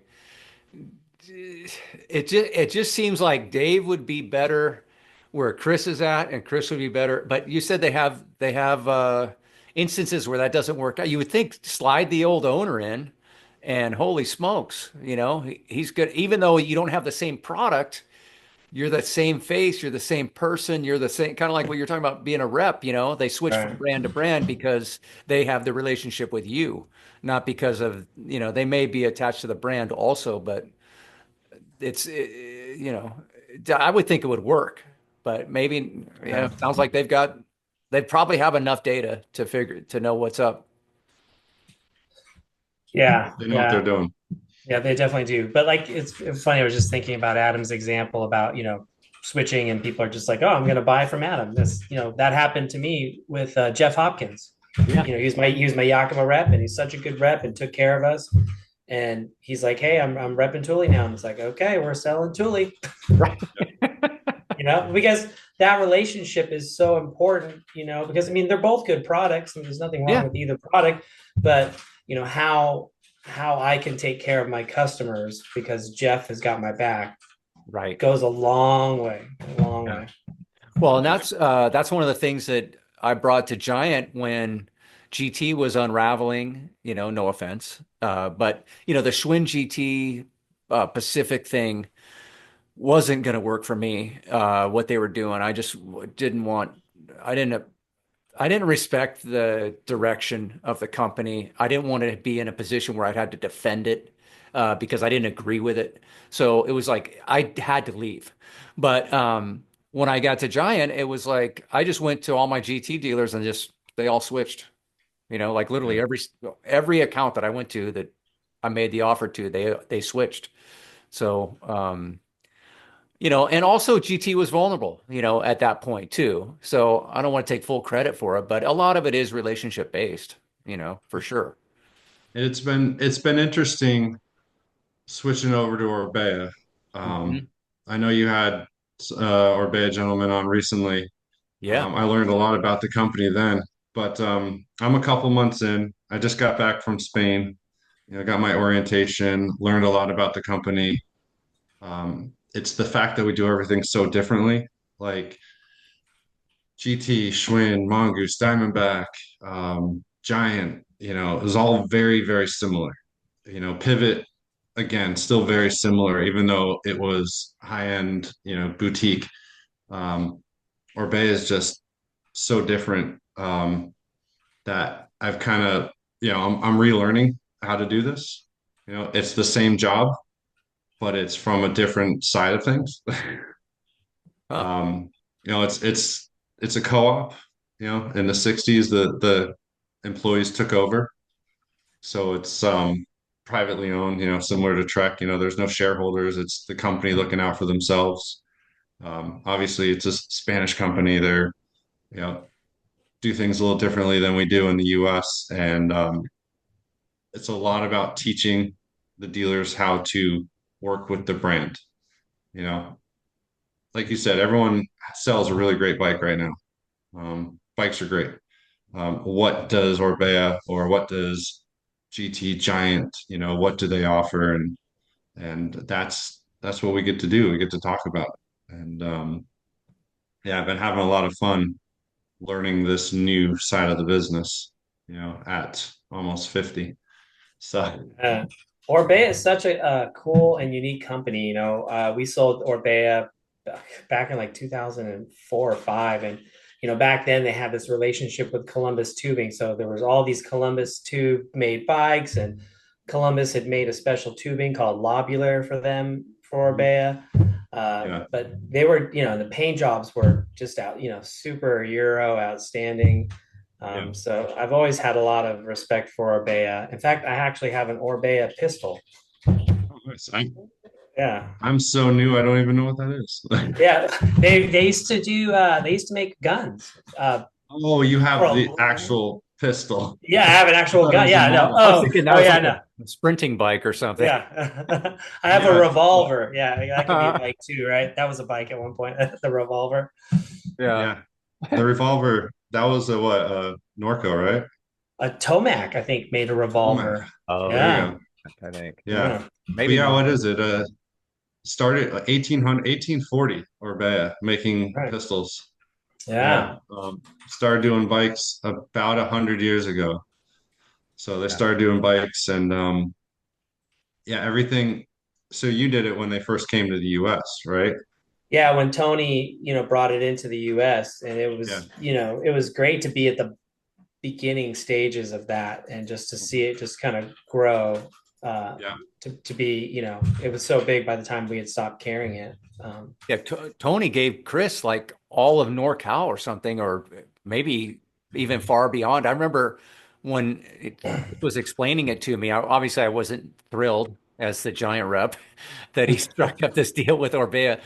It just seems like Dave would be better where Chris is at, and Chris would be better. But you said they have instances where that doesn't work out. You would think slide the old owner in, and holy smokes, he's good. Even though you don't have the same product, you're the same face, you're the same person, you're the same kind of like what you're talking about being a rep. They switch from right, brand to brand because they have the relationship with you, not because of they may be attached to the brand also, but it's I would think it would work, but maybe yeah, it sounds like they probably have enough data to know what's up. yeah, They know what they're yeah. doing. Yeah, they definitely do. But like, it's funny. I was just thinking about Adam's example about, switching and people are just like, oh, I'm going to buy from Adam. That happened to me with Jeff Hopkins. Yeah. He was my Yakima rep, and he's such a good rep and took care of us. And he's like, hey, I'm repping Thule now. And it's like, okay, we're selling Thule, Right. because that relationship is so important, because I mean, they're both good products and there's nothing wrong Yeah. with either product, but how I can take care of my customers because Jeff has got my back Right. goes a long way, a long Yeah. way. Well, and that's one of the things that I brought to Giant when GT was unraveling, no offense. But the Schwinn GT Pacific thing wasn't going to work for me. What they were doing, I just didn't want. I didn't. I didn't respect the direction of the company. I didn't want to be in a position where I'd had to defend it because I didn't agree with it. So it was like I had to leave. But when I got to Giant, it was like I just went to all my GT dealers and just they all switched. Like Yeah. literally every account that I went to that I made the offer to, they switched. So and also GT was vulnerable, at that point too. So I don't want to take full credit for it, but a lot of it is relationship based, for sure. It's been interesting switching over to Orbea. Mhm. I know you had Orbea gentleman on recently. Yeah. I learned a lot about the company then, but I'm a couple months in. I just got back from Spain. Got my orientation, learned a lot about the company. It's the fact that we do everything so differently, like GT, Schwinn, Mongoose, Diamondback, Giant. It was all very, very similar. Pivot again, still very similar, even though it was high end, boutique. Um, Orbea is just so different that I've kind of, I'm relearning how to do this. It's the same job, but it's from a different side of things. Huh. Um, it's a co-op. In the 60s, the employees took over. So it's privately owned, similar to Trek. There's no shareholders. It's the company looking out for themselves. Obviously, it's a Spanish company. They're, you know, do things a little differently than we do in the US. And it's a lot about teaching the dealers how to work with the brand. You know, like you said, everyone sells a really great bike right now. Bikes are great. What does Orbea or what does GT Giant, what do they offer? And that's what we get to do. We get to talk about it. And yeah, I've been having a lot of fun learning this new side of the business, at almost 50. So Yeah. Orbea is such a cool and unique company. We sold Orbea back in like 2004 or five. And, back then they had this relationship with Columbus Tubing. So there was all these Columbus tube made bikes, and Columbus had made a special tubing called Lobular for them for Orbea. yeah, But they were, the paint jobs were just out, super Euro outstanding. yeah. So I've always had a lot of respect for Orbea. In fact, I actually have an Orbea pistol. Oh, nice. Yeah. I'm so new, I don't even know what that is. Yeah. They used to do they used to make guns. Oh, you have For the actual pistol. yeah, I have an I actual thought it gun. was a Yeah, no. model. I was Oh, thinking that oh was yeah, like no. a sprinting bike or something. Yeah. I have a Yeah. revolver. Yeah, that could be a bike too, right? That was a bike at one point, the revolver. Yeah. Yeah. The revolver, that was a what, Norco, right? A Tomac, I think, made a Oh my. revolver. Oh, There you Yeah. go. I think. Yeah. Yeah. But Maybe yeah, not. what is it? Started 1840 Orbea making Right. pistols. Yeah. Yeah. Started doing bikes about 100 years ago. So they Yeah. started doing bikes and yeah, everything. So you did it when they first came to the US, right? Yeah, when Tony, brought it into the US, and it Yeah. was, it was great to be at the beginning stages of that, and just to see it just kind of grow Yeah. to be, it was so big by the time we had stopped carrying it. Yeah, Tony gave Chris like all of NorCal or something, or maybe even far beyond. I remember when it was explaining it to me. Obviously, I wasn't thrilled as the giant rep that he struck up this deal with Orbea.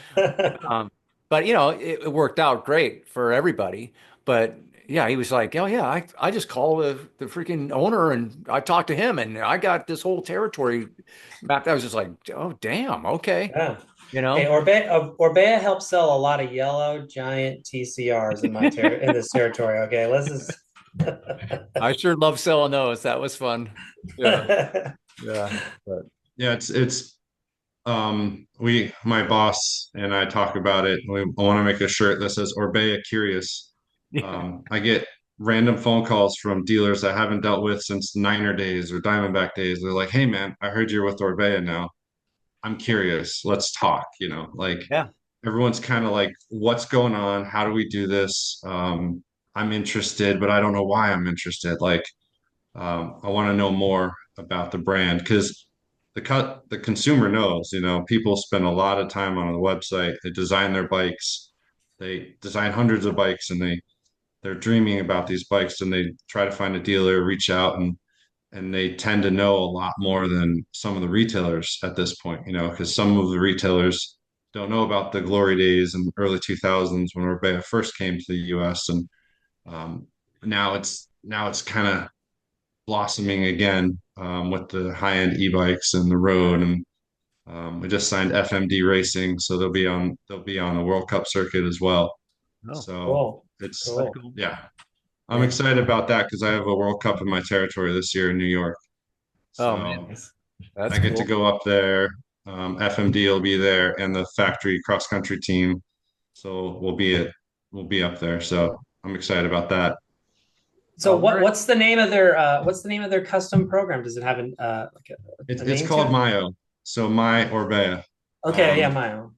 Um, but it worked out great for everybody. But yeah, he was like, "Oh yeah, I just call the freaking owner and I talked to him and I got this whole territory mapped." I was just like, "Oh damn, okay." Yeah. You Hey, know? Orbea helps sell a lot of yellow giant TCRs in this territory. Okay, let's just. I sure love selling those. That was fun. Yeah, yeah. But Yeah, it's we my boss and I talk about it. I want to make a shirt that says Orbea Curious. yeah, I get random phone calls from dealers I haven't dealt with since Niner days or Diamondback days. They're like, "Hey man, I heard you're with Orbea now. I'm curious. Let's talk." Like yeah, everyone's kind of like, "What's going on? How do we do this?" I'm interested, but I don't know why I'm interested. Like, I want to know more about the brand because the consumer knows, people spend a lot of time on the website. They design their bikes. They design hundreds of bikes and they're dreaming about these bikes and they try to find a dealer, reach out and they tend to know a lot more than some of the retailers at this point, because some of the retailers don't know about the glory days in early 2000s when Orbea first came to the US and um, now it's kind of blossoming again with the high-end e-bikes and the road and we just signed FMD Racing, so they'll be on the World Cup circuit as well. oh, So Cool. it's that's Cool. cool. yeah, I'm Yeah. excited about that because I have a World Cup in my territory this year in New York. Oh man, So Nice. that's I get to cool. go up there. FMD will be there and the factory cross country team. So we'll be up there. So I'm excited about that. So Where? what's the name of their custom program? Does it have like It's a it's name to called it? Mayo. So my Orbea. Okay, yeah, Um, Mayo.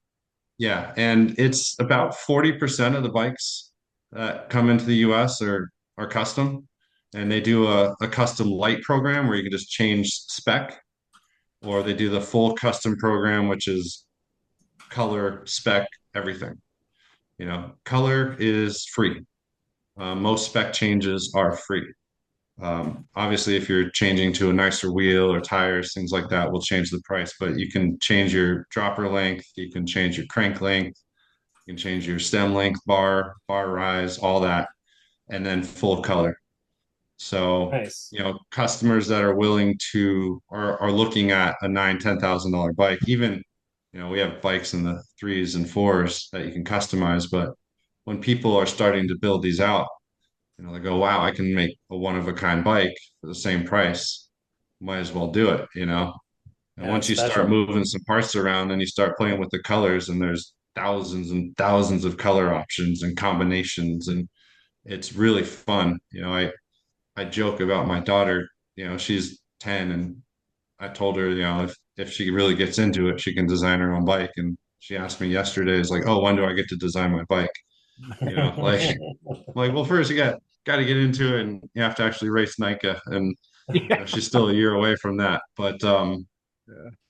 Yeah, and it's about 40% of the bikes that come into the US are custom. And they do a custom light program where you can just change spec, or they do the full custom program, which is color, spec, everything. Color is free. Most spec changes are free. Obviously, if you're changing to a nicer wheel or tires, things like that will change the price, but you can change your dropper length, you can change your crank length, you can change your stem length, bar rise, all that, and then full color. So, Nice. customers that are willing to are looking at a $9,000, $10,000 bike, even We have bikes in the threes and fours that you can customize, but when people are starting to build these out, they go, wow, I can make a one of a kind bike for the same price. Might as well do it. And Yeah, once it's you start special. moving some parts around, then you start playing with the colors, and there's thousands and thousands of color options and combinations, and it's really fun. I joke about my daughter, she's 10, and I told her, if she really gets into it, she can design her own bike. And she asked me yesterday, is like, oh, when do I get to design my bike? Like, well, first you got to get into it, and you have to actually race NICA, and Yeah. she's still a year away from that. But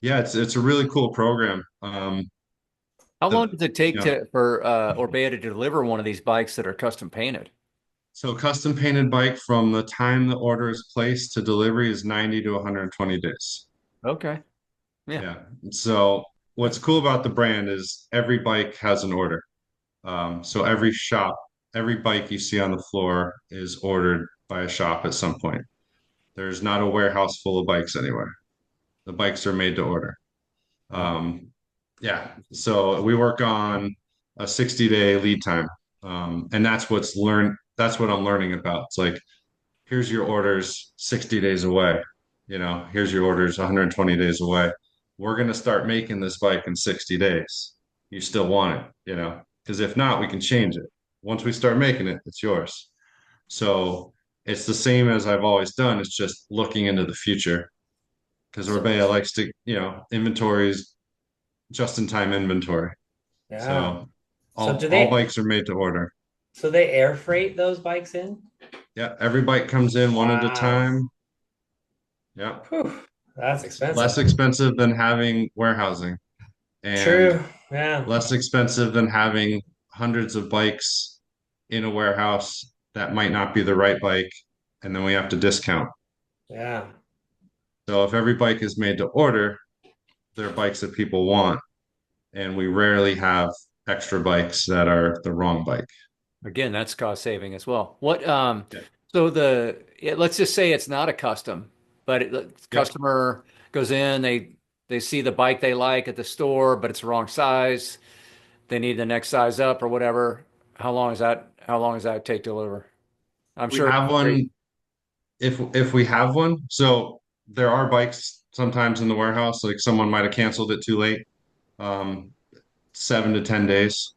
yeah, it's a really cool program. How long The does it take you know, for Orbea to deliver one of these bikes that are custom painted? so custom painted bike from the time the order is placed to delivery is 90 to 120 days. Okay. Yeah. Yeah. So what's cool about the brand is every bike has an order. So every shop, every bike you see on the floor is ordered by a shop at some point. There's not a warehouse full of bikes anywhere. The bikes are made to order. Wow. Um, yeah. So we work on a 60-day lead time. And that's what I'm learning about. It's like, here's your orders 60 days away. Here's your orders 120 days away. We're going to start making this bike in 60 days. You still want it. Because if not, we can change it. Once we start making it, it's yours. So it's the same as I've always done. It's just looking into the future because So, Orbea likes to, inventories, just in time inventory. yeah. So So all bikes are made to order. they air freight those bikes in? Yeah, every bike comes in one at a Wow. time. Yeah. Whew, that's It's less expensive. expensive than having warehousing and True. Yeah. less expensive than having hundreds of bikes in a warehouse that might not be the right bike, and then we have to discount. Yeah. So if every bike is made to order, they're bikes that people want, and we rarely have extra bikes that are the wrong bike. Again, that's cost saving as well. What Yeah. so let's just say it's not a custom, but the Yeah. customer goes in, they see the bike they like at the store, but it's the wrong size. They need the next size up or whatever. How long does that take to deliver? I'm We sure it's have great. one if we have one. So there are bikes sometimes in the warehouse, like someone might have canceled it too late. Um, 7 to 10 days.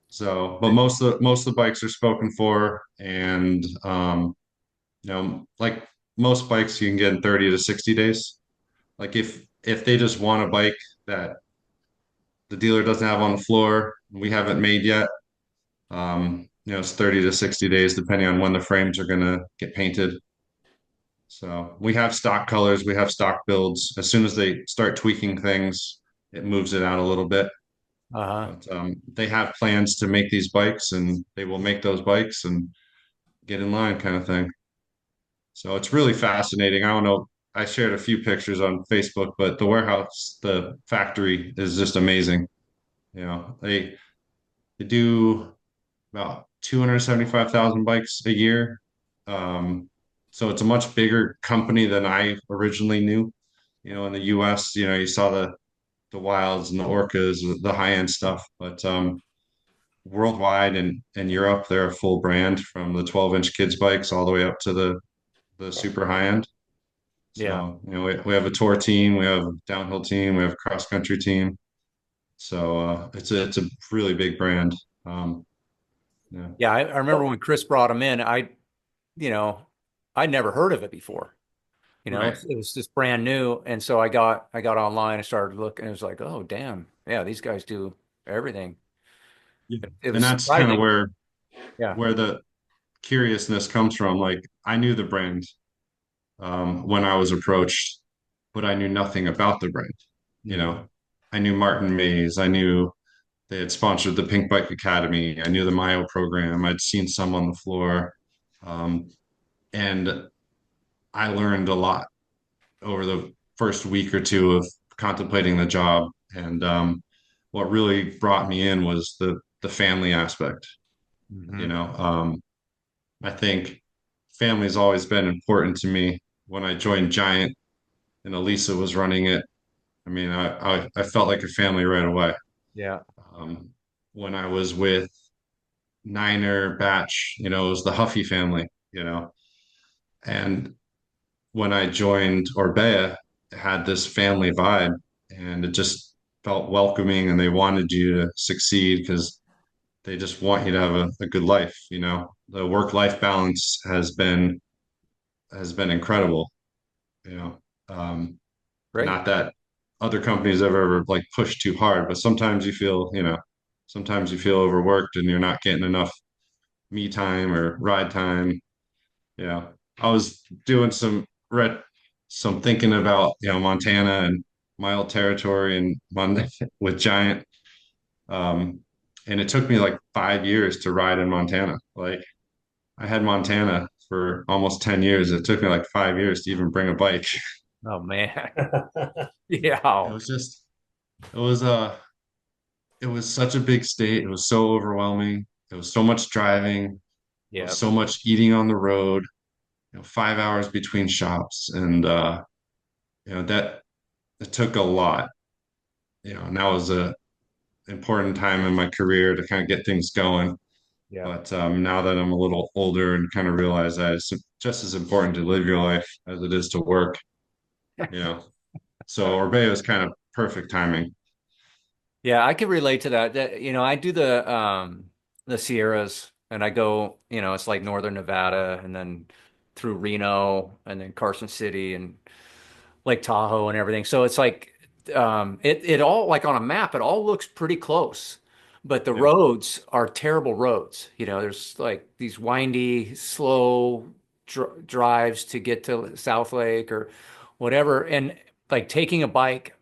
So, but most of the bikes are spoken for, and like most bikes, you can get in 30 to 60 days. Like if they just want a bike that the dealer doesn't have on the floor, we haven't made yet. It's 30 to 60 days, depending on when the frames are gonna get painted. So we have stock colors, we have stock builds. As soon as they start tweaking things, it moves it out a little bit. Uh-huh. But they have plans to make these bikes, and they will make those bikes and get in line, kind of thing. So it's really fascinating. I don't know. I shared a few pictures on Facebook, but the warehouse, the factory is just amazing. They do about 275,000 bikes a year. Um, so it's a much bigger company than I originally knew. In the US, you saw the Wilds and the Orcas, the high end stuff, but worldwide and in Europe, they're a full brand from the 12-inch kids bikes all the way up to the super high end. Yeah. So, we have a tour team, we have a downhill team, we have a cross country team. So it's a really big brand. Yeah. Yeah, I remember when Chris brought him in, you know, I'd never heard of it before. Right. It was just brand new. And so I got online and started looking. It was like, oh, damn. Yeah, these guys do everything. Yeah. It And was that's kind of surprising. where Yeah. where the curiousness comes from. Like I knew the brand when I was approached, but I knew nothing about the brand. You Mhm. know, I knew Martin Mays. I knew they had sponsored the Pink Bike Academy. I knew the Mayo program. I'd seen some on the floor. Um, and I learned a lot over the first week or two of contemplating the job. And what really brought me in was the family aspect. You Mhm. know, I think family's always been important to me. When I joined Giant and Elisa was running it, I mean, I felt like a family right away. Yeah. Um, when I was with Niner Batch, it was the Huffy family, and when I joined Orbea, it had this family vibe, and it just felt welcoming, and they wanted you to succeed because they just want you to have a good life. The work-life balance has been incredible. You know, um, Great. not that other companies have ever like pushed too hard, but sometimes you feel overworked and you're not getting enough me time or ride time. I was doing some thinking about, Montana and my old territory and with Giant. Um, and it took me like 5 years to ride in Montana. Like I had Montana for almost 10 years. It took me like 5 years to even bring a bike. Oh man. It Yeah. was just, it was it was such a big state. It was so overwhelming. It was so much driving. It was Yeah. so much eating on the road, 5 hours between shops. And that it took a lot, and that was a important time in my career to kind of get things going. Yeah. But now that I'm a little older and kind of realize that it's just as important to live your life as it is to work, you know. So Orbea was kind of perfect timing. Yeah, I can relate to that. I do the Sierras and I go, it's like northern Nevada and then through Reno and then Carson City and Lake Tahoe and everything. So it's like it all like on a map, it all looks pretty close. But the Yeah. roads are terrible roads. There's like these windy, slow drives to get to South Lake or whatever. And like taking a bike,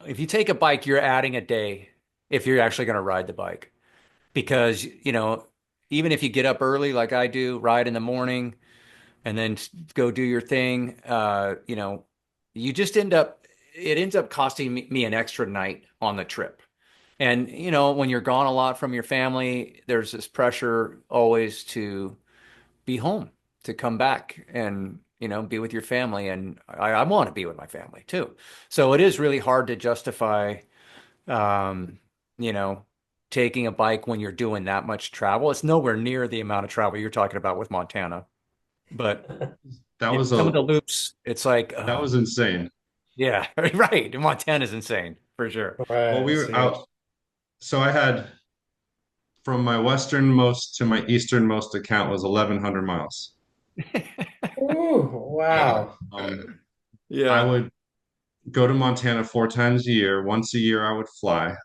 if you take a bike, you're adding a day if you're actually going to ride the bike. Because, even if you get up early like I do, ride in the morning and then go do your thing, you just it ends up costing me an extra night on the trip. And, when you're gone a lot from your family, there's this pressure always to be home, to come back and, be with your family. And I want to be with my family too. So it is really hard to justify um, you know, taking a bike when you're doing that much travel. It's nowhere near the amount of travel you're talking about with Montana. But That was some of a the loops, it's like, that was insane. yeah, right. Montana's insane for sure. Well, Right, we that's were huge. out. So I had from my westernmost to my easternmost account was 1,100 miles. Ooh, And wow. I Yeah. would go to Montana 4 times a year. Once a year, I would fly.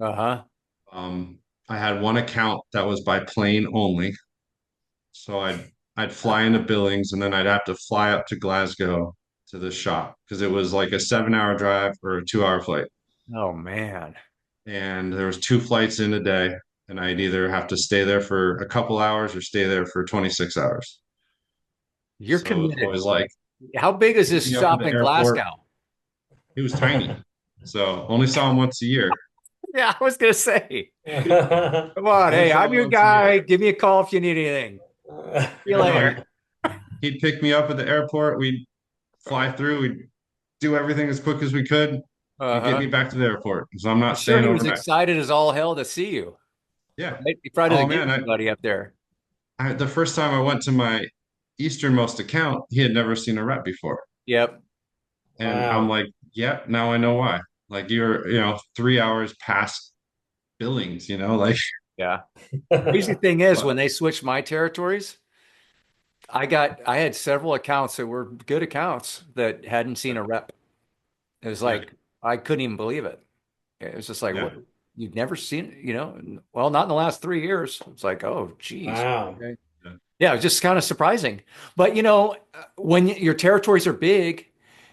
Uh-huh. Um, I had one account that was by plane only. So I'd fly into Billings and then I'd have to fly up to Glasgow to the shop because it was like a 7 hour drive or a 2 hour flight. Oh man. And there was two flights in a day, and I'd either have to stay there for a couple hours or stay there for 26 hours. You're So it was committed. always like How big is pick this me up at shop the in airport. Glasgow? He was tiny. So only saw him once a year. Yeah, I was gonna say. Come on, Only hey, saw I'm him your once a year. guy. Give me a call if you need anything. See you Yeah, no, later. he'd pick me up at the airport. We'd fly through. We'd do everything as quick as we could and get me Uh-huh. back to the airport. So I'm I'm not sure staying he was overnight. excited as all hell to see you. Yeah. Right? He probably Oh doesn't get man, anybody up there. the first time I went to my easternmost account, he had never seen a rep before. Yep. And I'm Wow. like, yeah, now I know why. Like you're, 3 hours past Billings, like Yeah. Crazy thing is, but when they switched my territories, I had several accounts that were good accounts that hadn't seen a rep. It was yeah, like I couldn't even believe it. It was just like, yeah, what? You've never seen, well, not in the last 3 years. It's like, oh, geez. Wow. Okay. yeah, Yeah, it was just kind of surprising. But when your territories are big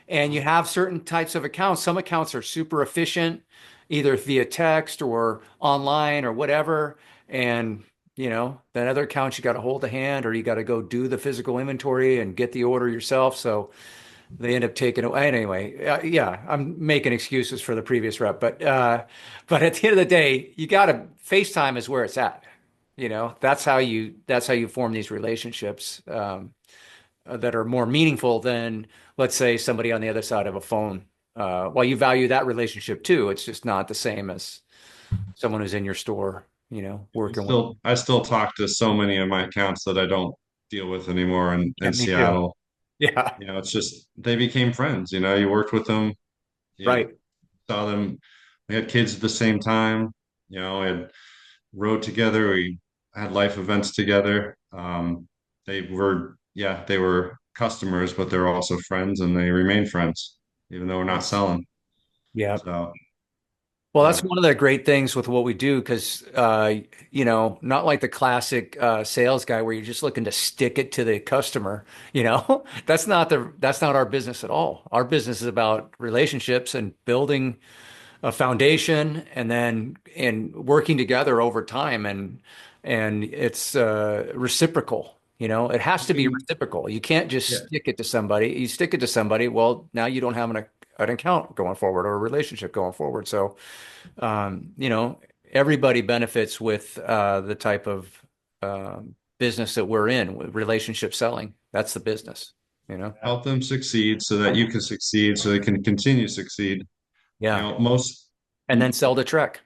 and you have certain types of accounts, some accounts are super efficient, either via text or online or whatever. And then other accounts you got to hold the hand or you got to go do the physical inventory and get the order yourself. So they end up taking away. Anyway, yeah, I'm making excuses for the previous rep, but at the end of the day, you got to FaceTime is where it's at. That's how you form these relationships that are more meaningful than, let's say, somebody on the other side of a phone. while you value that relationship too, it's just not the same as someone who's in your store, working with. I still talk to so many of my accounts that I don't deal with anymore Yeah, in me too. Seattle. Yeah, It's just they became friends. You worked with them, you right. saw them. We had kids at the same time. We had rode together. We had life events together. They were customers, but they were also friends, and they remain friends, even though we're not selling. Yeah. So, Well, that's yeah, one of the great things with what we do because, not like the classic sales guy where you're just looking to stick it to the customer. That's not our business at all. Our business is about relationships and building a foundation, and then working together over time, and it's reciprocal. It has to be keeping, reciprocal. You can't yeah, just stick it to somebody. You stick it to somebody, well, now you don't have an account going forward or a relationship going forward. So, um, you know, everybody benefits with the type of business that we're in, with relationship selling. That's the business, you know? help them succeed so that you can succeed, so they can continue to succeed. Yeah. Most. And then sell the Trek.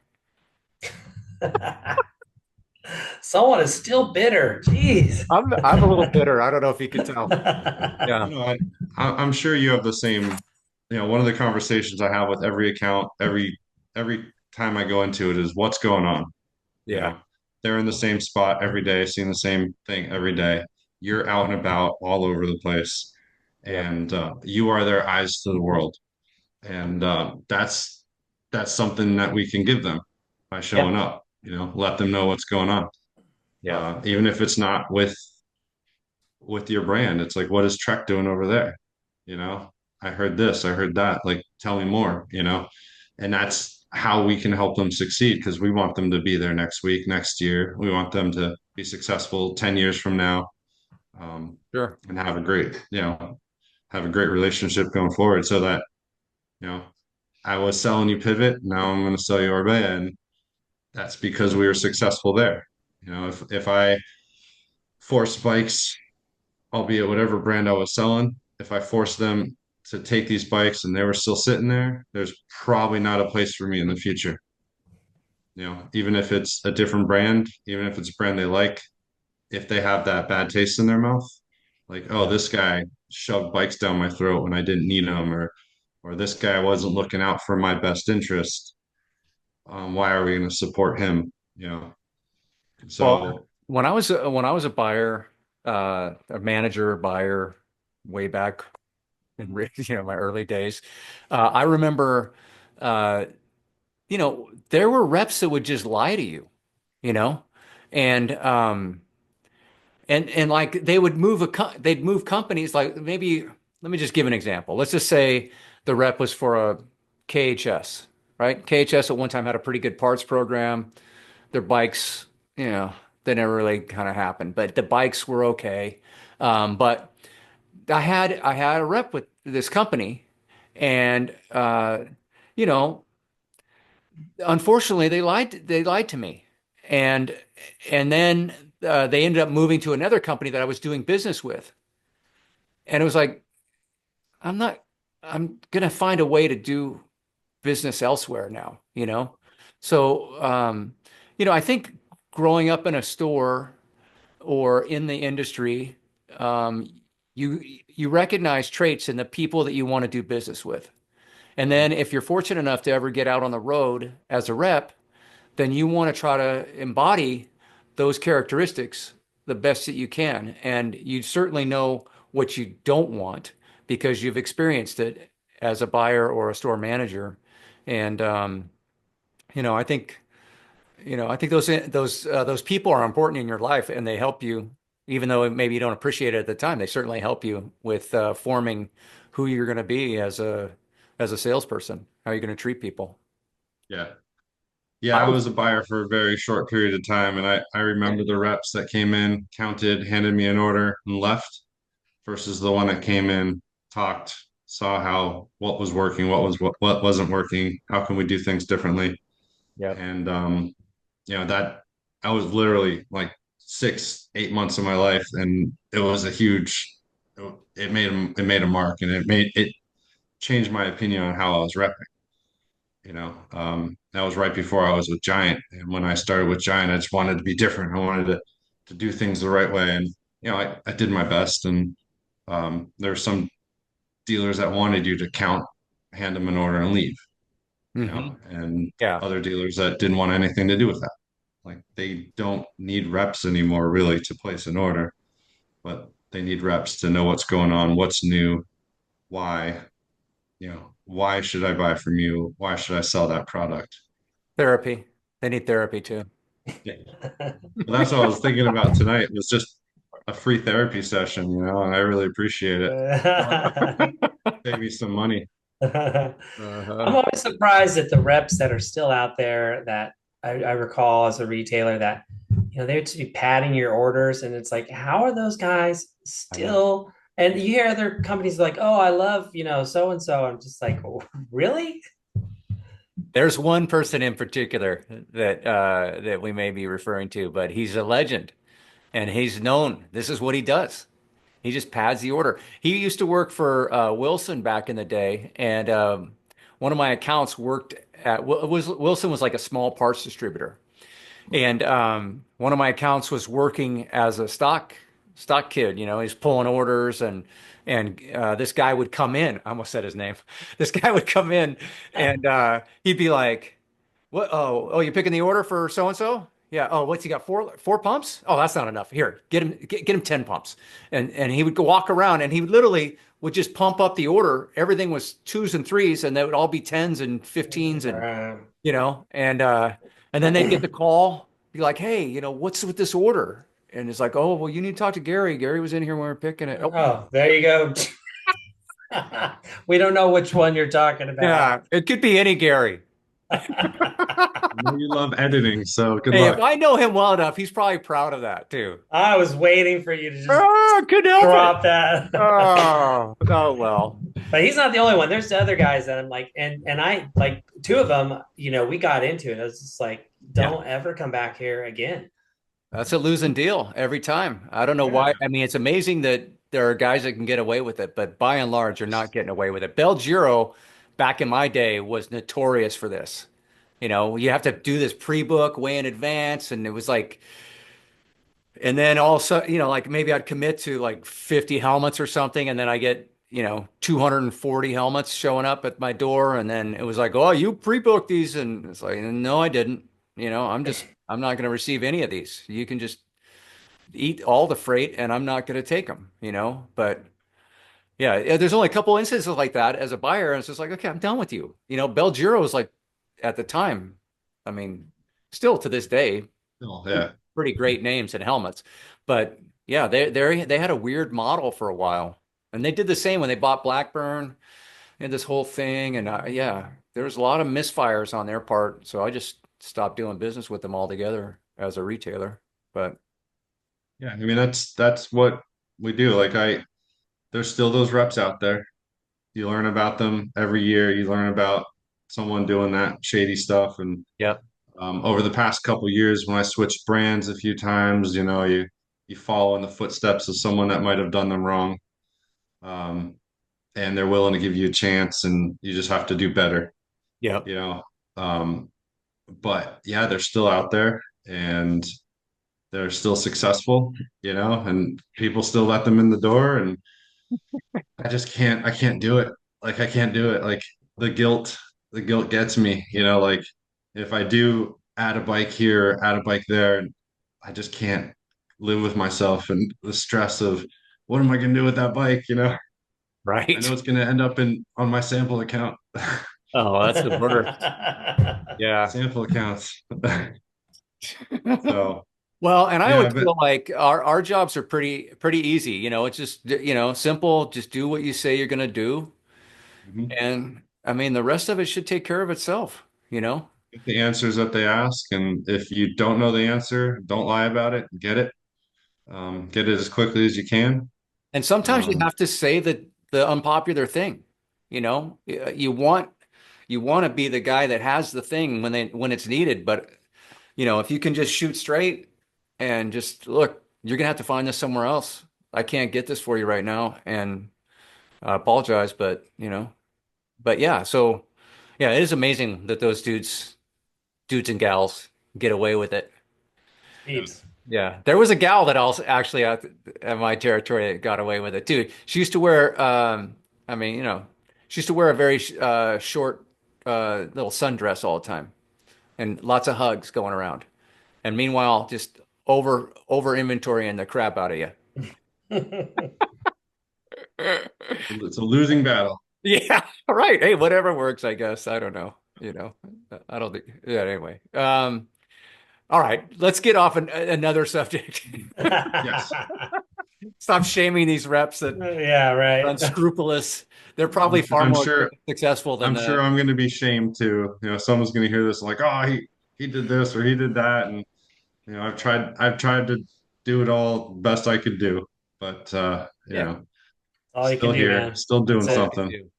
Someone is still bitter. Jeez. I'm a little bitter. I don't know if you could tell. Yeah. I'm sure you have the same. One of the conversations I have with every account, every time I go into it is what's going on. You Yeah. know, they're in the same spot every day, seeing the same thing every day. You're out and about all over the place, Yep. and you are their eyes to the world. And that's something that we can give them by showing Yep. up. Let them know what's going on. Yep. Even if it's not with your brand, it's like, what is Trek doing over there? You know, I heard this, I heard that. Like, tell me more. And that's how we can help them succeed because we want them to be there next week, next year. We want them to be successful 10 years from now, Sure. and have a great relationship going forward so that, you know, I was selling you Pivot, now I'm going to sell you Orbea. And that's because we were successful there. If I forced bikes, albeit whatever brand I was selling, if I forced them to take these bikes and they were still sitting there, there's probably not a place for me in the future. Even if it's a different brand, even if it's a brand they like, if they have that bad taste in their mouth, like, oh, Yeah. this guy shoved bikes down my throat when I didn't need them, or this guy wasn't looking out for my best interest. Why are we going to support him? Well, So when I was a buyer, a manager, buyer, way back in my early days, I remember, uh, there were reps that would just lie to you, you know, and like they would they'd move companies. Like, maybe, let me just give an example. Let's just say the rep was for a KHS, right? KHS at one time had a pretty good parts program. Their bikes, you know, they never really kind of happened, but the bikes were okay. But I had a rep with this company, and you know, unfortunately, they lied to me, and then they ended up moving to another company that I was doing business with, and it was like, I'm not, I'm gonna find a way to do business elsewhere now, you know? So, I think growing up in a store or in the industry, um, you recognize traits in the people that you want to do business with. And then if you're fortunate enough to ever get out on the road as a rep, then you want to try to embody those characteristics the best that you can. And you certainly know what you don't want because you've experienced it as a buyer or a store manager. And I think those people are important in your life, and they help you, even though maybe you don't appreciate it at the time. They certainly help you with forming who you're going to be as a salesperson, how you're going to treat people. yeah. Yeah, I I was was a buyer for a very short period of time, and I remember the reps that came in, counted, handed me an order, and left, versus the one that came in, talked, saw what was working, what wasn't working, how can we do things differently, Yep. and that I was literally like 6, 8 months of my life, and it was a huge, it made a mark, and changed my opinion on how I was repping. That was right before I was with Giant. And when I started with Giant, I just wanted to be different. I wanted to do things the right way. And, I did my best. And there were some dealers that wanted you to count, hand them an order and leave, Hmm. and Yeah. other dealers that didn't want anything to do with that. Like they don't need reps anymore, really, to place an order, but they need reps to know what's going on, what's new, why, why should I buy from you? Why should I sell that product? Therapy. They need therapy too. Yeah. Well, that's what I was thinking about tonight was just a free therapy session, and I really appreciate it. Save me some money. I'm Uh-huh. always surprised at the reps that are still out there that I recall as a retailer that, they would just be padding your orders. And it's like, how are those guys I know. still? And you hear other companies like, oh, I love, so and so. I'm just like, oh, really? There's one person in particular that we may be referring to, but he's a legend and he's known. This is what he does. He just pads the order. He used to work for Wilson back in the day, and one of my accounts worked at was Wilson was like a small parts distributor, and one of my accounts was working as a stock kid. He's pulling orders, and this guy would come in. I almost said his name. This guy would come in, and he'd be like, "What? Oh, you picking the order for so and so? Yeah. Oh, what's he got? Four pumps? Oh, that's not enough. Here, get him 10 pumps." And he would go walk around, and he literally would just pump up the order. Everything was twos and threes, and they would all be tens and 15s, and Uh, you know, and uh, and then they'd get the call, be like, "Hey, what's with this order?" And it's like, "Oh, well, you need to talk to Gary. Gary was in here when we were picking it." Oh, oh, there you go. We don't know which one you're talking about. yeah, it could be any Gary. I know you love editing, so good Hey, if luck. I know him well enough, he's probably proud of that too. I was waiting for you to just Oh, couldn't help it. drop that. Oh well. But he's not the only one. There's the other guys that I'm like, and I like two of them, we got into it. I was just like, Yeah. don't ever come back here again. That's a losing deal every time. I don't know why. Yeah. I mean, it's amazing that there are guys that can get away with it, but by and large, you're not getting away with it. Belgiro, back in my day, was notorious for this. You have to do this pre-book way in advance, and it was like, and then also, like maybe I'd commit to like 50 helmets or something, and then I get, 240 helmets showing up at my door, and then it was like, oh, you pre-booked these, and it's like, no, I didn't. I'm not going to receive any of these. You can just eat all the freight, and I'm not going to take them. But yeah, there's only a couple instances like that as a buyer, and it's just like, okay, I'm done with you. Belgiro is like at the time, I mean, still to this day Oh, yeah. pretty great names and helmets. But yeah, they had a weird model for a while, and they did the same when they bought Blackburn and this whole thing. And yeah, there was a lot of misfires on their part, so I just stopped doing business with them altogether as a retailer. But Yeah, I mean that's what we do. There's still those reps out there. You learn about them every year. You learn about someone doing that shady stuff. And yep, over the past couple years, when I switched brands a few times, you follow in the footsteps of someone that might have done them wrong, um, and they're willing to give you a chance, and you just have to do better. yep, You know, um, but yeah, they're still out there, and they're still successful. And people still let them in the door, and I can't do it. Like I can't do it. Like the guilt, the guilt gets me, like if I do add a bike here, add a bike there, and I just can't live with myself and the stress of what am I gonna do with that bike, I know right. it's gonna end up in on my sample account. Oh, that's the worst. Yeah. Sample accounts. So Well, and I yeah, always but feel like our jobs are pretty easy. It's just simple. Just do what you say you're going to do, mhm. and I mean the rest of it should take care of itself. Get the answers that they ask, and if you don't know the answer, don't lie about it. Get it as quickly as you can. And sometimes you Um, have to say the unpopular thing. You want to be the guy that has the thing when it's needed, but if you can just shoot straight and just look, you're gonna have to find this somewhere else. I can't get this for you right now, and I apologize, but But yeah, so yeah, it is amazing that those dudes and gals get away with it. Yeah. Peeps. Yeah, there was a gal that also actually at my territory that got away with it too. She used to wear, I mean, she used to wear a very short little sundress all the time, and lots of hugs going around. And meanwhile, just over inventory and the crap out of you. It's a losing battle. Yeah, all right. Hey, whatever works, I guess. I don't know. I don't think. Yeah. Anyway, all right. Let's get off another subject. Yes. Stop shaming these reps that Yeah, are right. unscrupulous. They're probably far I'm more sure successful than I'm sure the. I'm going to be shamed too. Someone's going to hear this like, oh, he did this or he did that, and I've tried to do it all best I could do, but Yeah, All you can still do, here, man. still doing That's all we it. can something. do.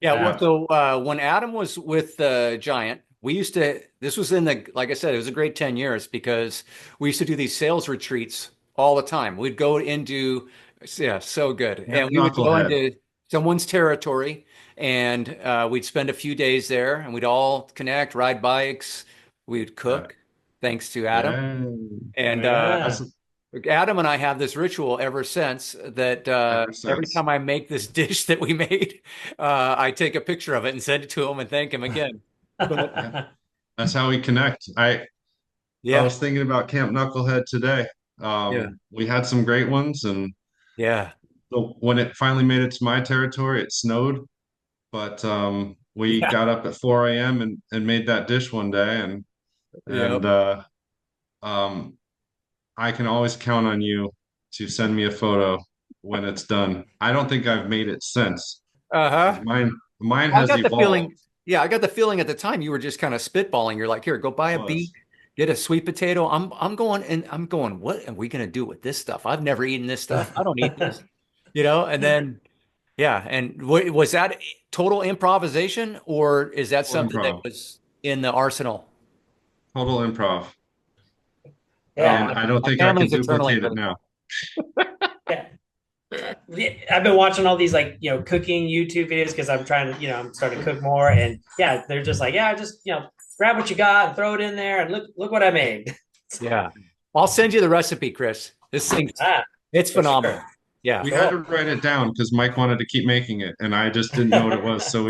Yeah, well, Yeah. so when Adam was with Giant, we used to, this was in the, like I said, it was a great 10 years because we used to do these sales retreats all the time. We'd go into, yeah, so good. Camp And we would go Knucklehead. into someone's territory and we'd spend a few days there and we'd all connect, ride bikes, we'd Yeah. cook, thanks to Adam. Yeah. And Yeah. That's Adam and I have this ritual ever since that ever every since. time I make this dish that we made, I take a picture of it and send it to him and thank him again. But Yeah. That's how we connect. I yeah, was thinking about Camp Knucklehead today. yeah, We had some great ones, and yeah, so when it finally made it to my territory, it snowed. But we yeah, got up at 4 a.m. and made that dish one day, and yep. and um, I can always count on you to send me a photo when it's done. I don't think I've made it since because Uh-huh. mine Well, I has got the evolved. feeling, yeah, I got the feeling at the time you were just kind of spitballing. You're like, here, go buy a beet, Was get a sweet potato. I'm going, what are we gonna do with this stuff? I've never eaten this stuff. I don't eat this, and then yeah, and was that total improvisation, or is that total something that improv, was in the arsenal? total improv, Well, Yeah. and I don't my think I can family's eternally duplicate it grateful. now. Yeah. Yeah, I've been watching all these like cooking YouTube videos because I'm trying to I'm starting to cook more, and yeah, they're just like, yeah, just grab what you got and throw it in there and look what I made. Yeah, I'll send you the recipe, Chris. This thing's Ah, it's for phenomenal. sure. Yeah, We had Cool. to write it down because Mike wanted to keep making it, and I just didn't know what it was. So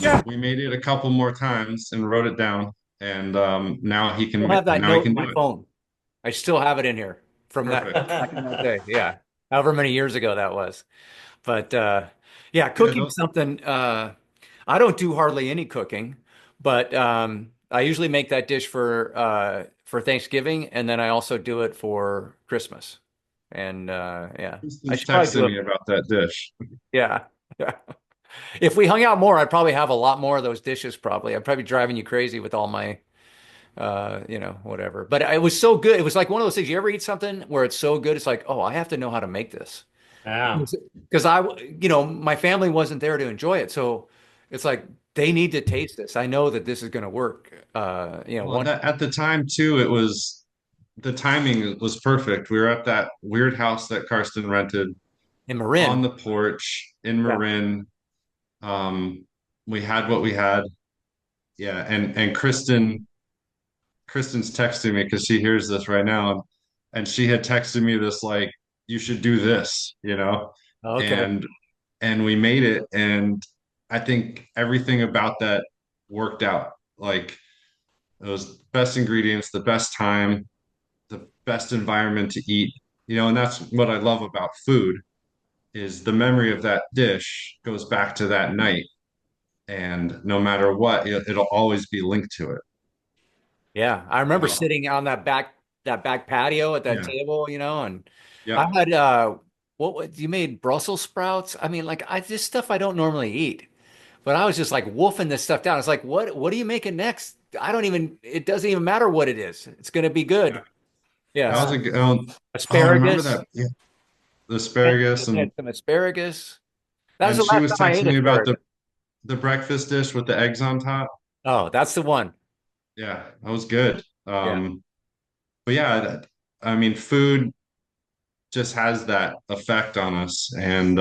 yeah. we made it a couple more times and wrote it down, and now he Still can have that now he note in can my do it. phone. I still have it in here from that Perfect. back in that day. Yeah, however many years ago that was. But yeah, Yeah, cooking something. I don't do hardly any cooking, but I usually make that dish for Thanksgiving, and then I also do it for Christmas. And yeah, I Kristen's should probably do texting it. me about that dish. Yeah, yeah. If we hung out more, I'd probably have a lot more of those dishes. Probably, I'd probably be driving you crazy with all my whatever. But it was so good. It was like one of those things. You ever eat something where it's so good, it's like, oh, I have to know how to make this. Wow. Because my family wasn't there to enjoy it. So it's like they need to taste this. I know that this is going to work. Well, One that at the time too, it was the timing was perfect. We were at that weird house that Karsten rented in on Marin. the porch in Yeah. Marin. Um, we had what we had. Yeah, and Kristen's texting me because she hears this right now, and she had texted me this like, you should do this, Okay. and we made it, and I think everything about that worked out. Like it was best ingredients, the best time, the best environment to eat, and that's what I love about food is the memory of that dish goes back to that night, and no matter what, it'll always be linked to it. Yeah. I You remember know, sitting on that back patio at that yeah, table, and I yep. had you made Brussels sprouts? I mean, like this stuff I don't normally eat. But I was just like wolfing this stuff down. It's like, what are you making next? It doesn't even matter what it is. It's going to be Yeah. good. That was Yes. a good. Oh, I remember Asparagus. that. Yeah, the asparagus, I had and some asparagus. That was and the she last was time I ate texting me about the asparagus. the breakfast dish with the eggs on top. Oh, that's the one. Yeah, that was good. Yeah. But yeah, I mean, food just has that effect on us, and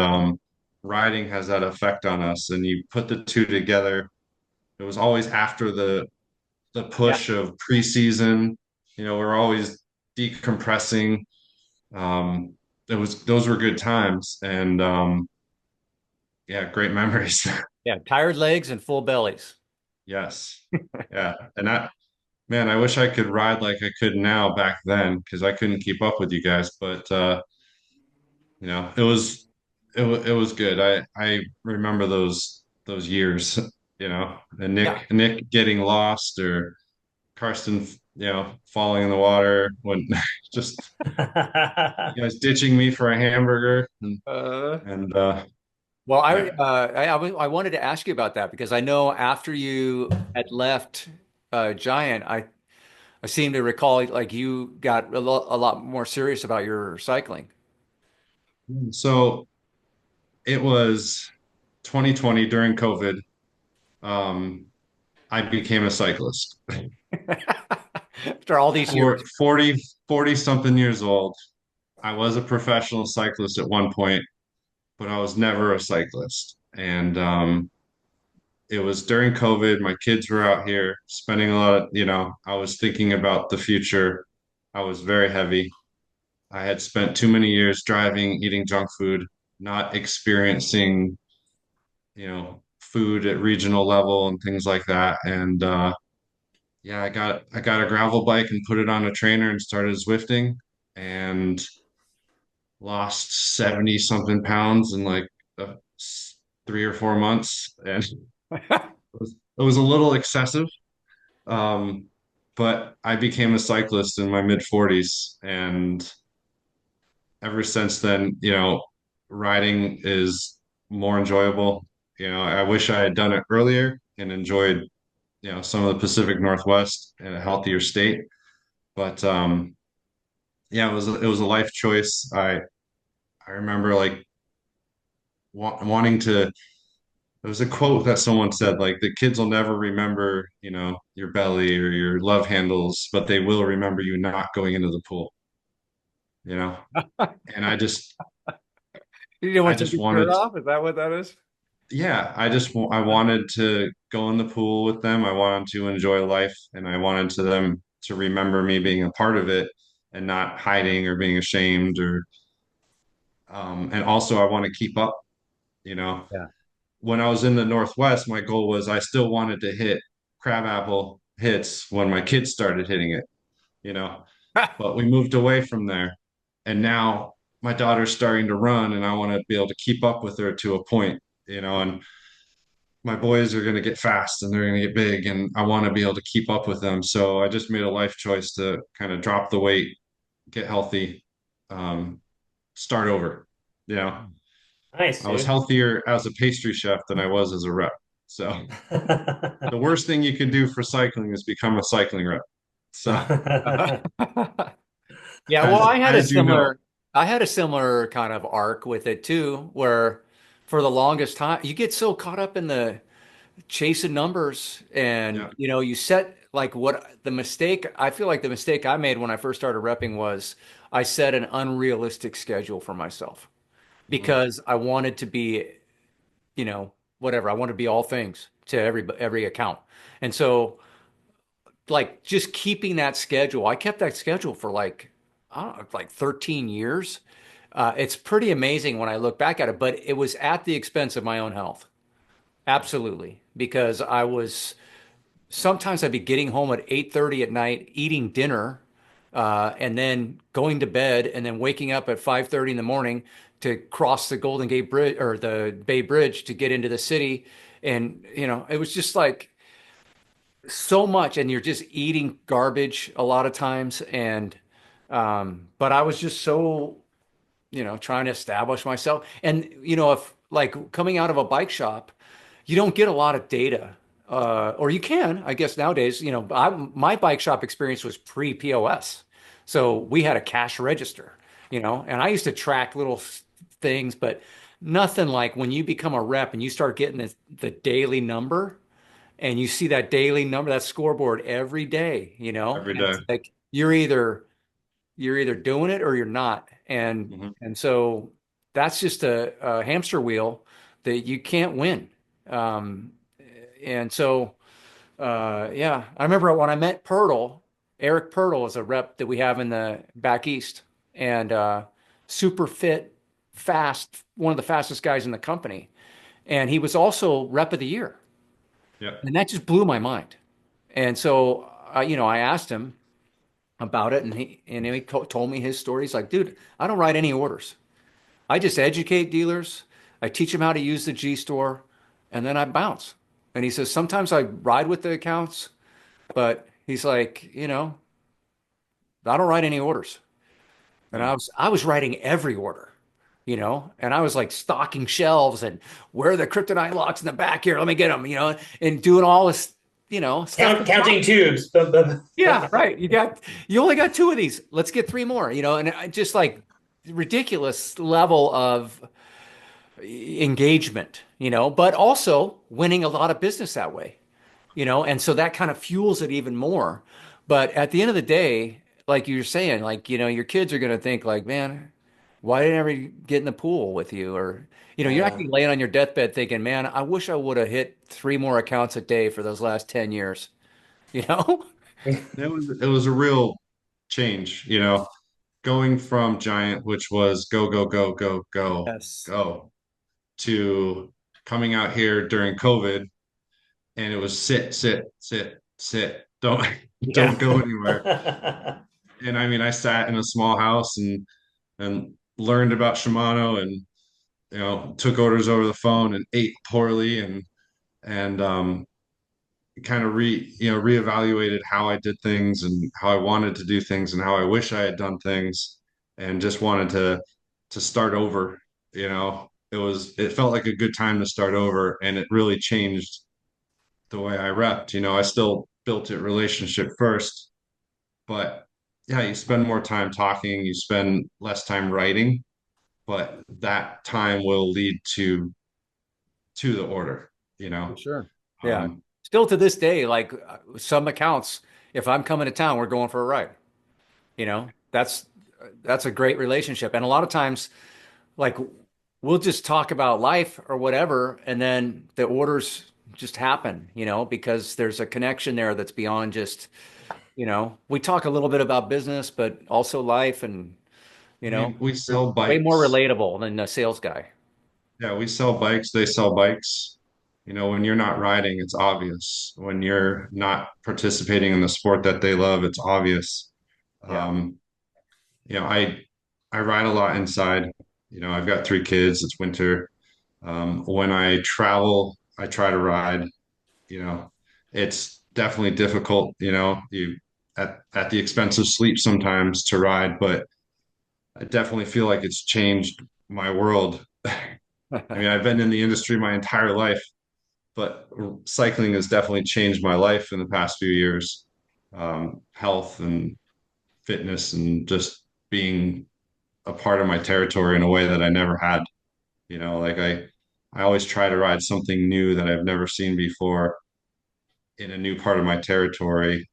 riding has that effect on us, and you put the two together. It was always after the Yeah. push of preseason. We're always decompressing. Um, it was those were good times, and yeah, great memories. Yeah. Tired legs and full bellies. Yes, yeah, and that man, I wish I could ride like I could now back then because I couldn't keep up with you guys. But it was good. I remember those years. And Yeah. Nick getting lost or Karsten, falling in the water when just you guys ditching me for a hamburger Uh, and well, yeah. I wanted to ask you about that because I know after you had left Giant, I seem to recall like you got a lot more serious about your cycling. So it was 2020 during COVID. Um, I became a cyclist. After all these For years. 40 something years old. I was a professional cyclist at one point, but I was never a cyclist. And it was during COVID. My kids were out here spending a lot of, I was thinking about the future. I was very heavy. I had spent too many years driving, eating junk food, not experiencing, food at regional level and things like that. And yeah, I got a gravel bike and put it on a trainer and started Zwifting and lost 70 something pounds in like 3 or 4 months. And it was a little excessive. Um, but I became a cyclist in my mid 40s. And ever since then, riding is more enjoyable. I wish I had done it earlier and enjoyed, some of the Pacific Northwest in a healthier state. But yeah, it was a life choice. I remember like wanting to. There was a quote that someone said, like, the kids will never remember, your belly or your love handles, but they will remember you not going into the pool, you know? And You didn't I want to take just your shirt wanted, off? Is that what that is? yeah, I wanted to go in the pool with them. I wanted to enjoy life and I wanted to them to remember me being a part of it and not hiding or being ashamed and also I want to keep up, you know? Yeah. When I was in the Northwest, my goal was I still wanted to hit crabapple hits when my kids started hitting it, you know. But we moved away from there. And now my daughter's starting to run and I want to be able to keep up with her to a point, and my boys are going to get fast and they're going to get big and I want to be able to keep up with them. So I just made a life choice to kind of drop the weight, get healthy, um, start over. You know, Nice, I was dude. healthier as a pastry chef than I was as a rep. So the worst thing you can do for cycling is become a cycling rep. So Yeah, well, as as you know, I had a similar kind of arc with it too, where for the longest time you get so caught up in the chasing numbers yeah, and you set like what the mistake I feel like the mistake I made when I first started repping was I set an unrealistic schedule for myself mhm, because I wanted to be, whatever, I wanted to be all things to every account. And so like just keeping that schedule. I kept that schedule for like, I don't know, like 13 years. It's pretty amazing when I look back at it, but it was at the expense of my own health. Absolutely. Because sometimes I'd be getting home at 8:30 at night, eating dinner, and then going to bed and then waking up at 5:30 in the morning to cross the Golden Gate Bridge or the Bay Bridge to get into the city. And, it was just like, so much and you're just eating garbage a lot of times and but I was just so trying to establish myself and if like coming out of a bike shop you don't get a lot of data or you can I guess nowadays my bike shop experience was pre POS so we had a cash register and I used to track little things but nothing like when you become a rep and you start getting the daily number and you see that daily number, that scoreboard every day, every and day. it's like you're either doing it or you're not. And Mhm. and so that's just a hamster wheel that you can't win. Um, and so, yeah, I remember when I met Pirtle, Eric Pirtle is a rep that we have in the back east, and super fit, fast, one of the fastest guys in the company. And he was also rep of the year. Yeah. And that just blew my mind. And so, I asked him about it, and he told me his story. He's like, dude, I don't write any orders. I just educate dealers. I teach them how to use the G store, and then I bounce. And he says, sometimes I ride with the accounts, but he's like, I don't write any orders. And Yeah. I was writing every order, and I was like stocking shelves and where are the kryptonite locks in the back here? Let me get them, and doing all this, stuff. Counting tubes. Bum, bum. Yeah, right. You only got two of these. Let's get three more, and just like ridiculous level of engagement, but also winning a lot of business that way, and so that kind of fuels it even more. But at the end of the day, like you're saying, like, your kids are going to think like, man, why didn't I ever get in the pool with you? Or, you're not Yeah. going to be laying on your deathbed thinking, man, I wish I would have hit three more accounts a day for those last 10 years, you know? It was a real change, going from Giant, which was go, go, go, go, go, Yes. go, to coming out here during COVID, and it was sit, sit, sit, sit. Don't Yeah. don't go anywhere. And I mean, I sat in a small house and learned about Shimano, and took orders over the phone and ate poorly, and kind of reevaluated how I did things and how I wanted to do things and how I wish I had done things, and just wanted to start over. It felt like a good time to start over, and it really changed the way I repped. I still built it relationship first, but yeah, you spend more time talking, you spend less time writing, but that time will lead to the order, you For know. sure. Yeah. Um, Still to this day, like some accounts, if I'm coming to town, we're going for a ride. That's a great relationship. And a lot of times, like we'll just talk about life or whatever, and then the orders just happen, because there's a connection there that's beyond just, we talk a little bit about business, but also life, and I mean, we you're sell way more bikes. relatable than a sales guy. Yeah, we sell bikes, they sell bikes. When you're not riding, it's obvious. When you're not participating in the sport that they love, it's obvious. Yeah. Um, I ride a lot inside. I've got three kids, it's winter. When I travel, I try to ride. You know, it's definitely difficult, you at the expense of sleep sometimes to ride, but I definitely feel like it's changed my world. I mean, I've been in the industry my entire life, but cycling has definitely changed my life in the past few years. Health and fitness and just being a part of my territory in a way that I never had. Like I always try to ride something new that I've never seen before in a new part of my territory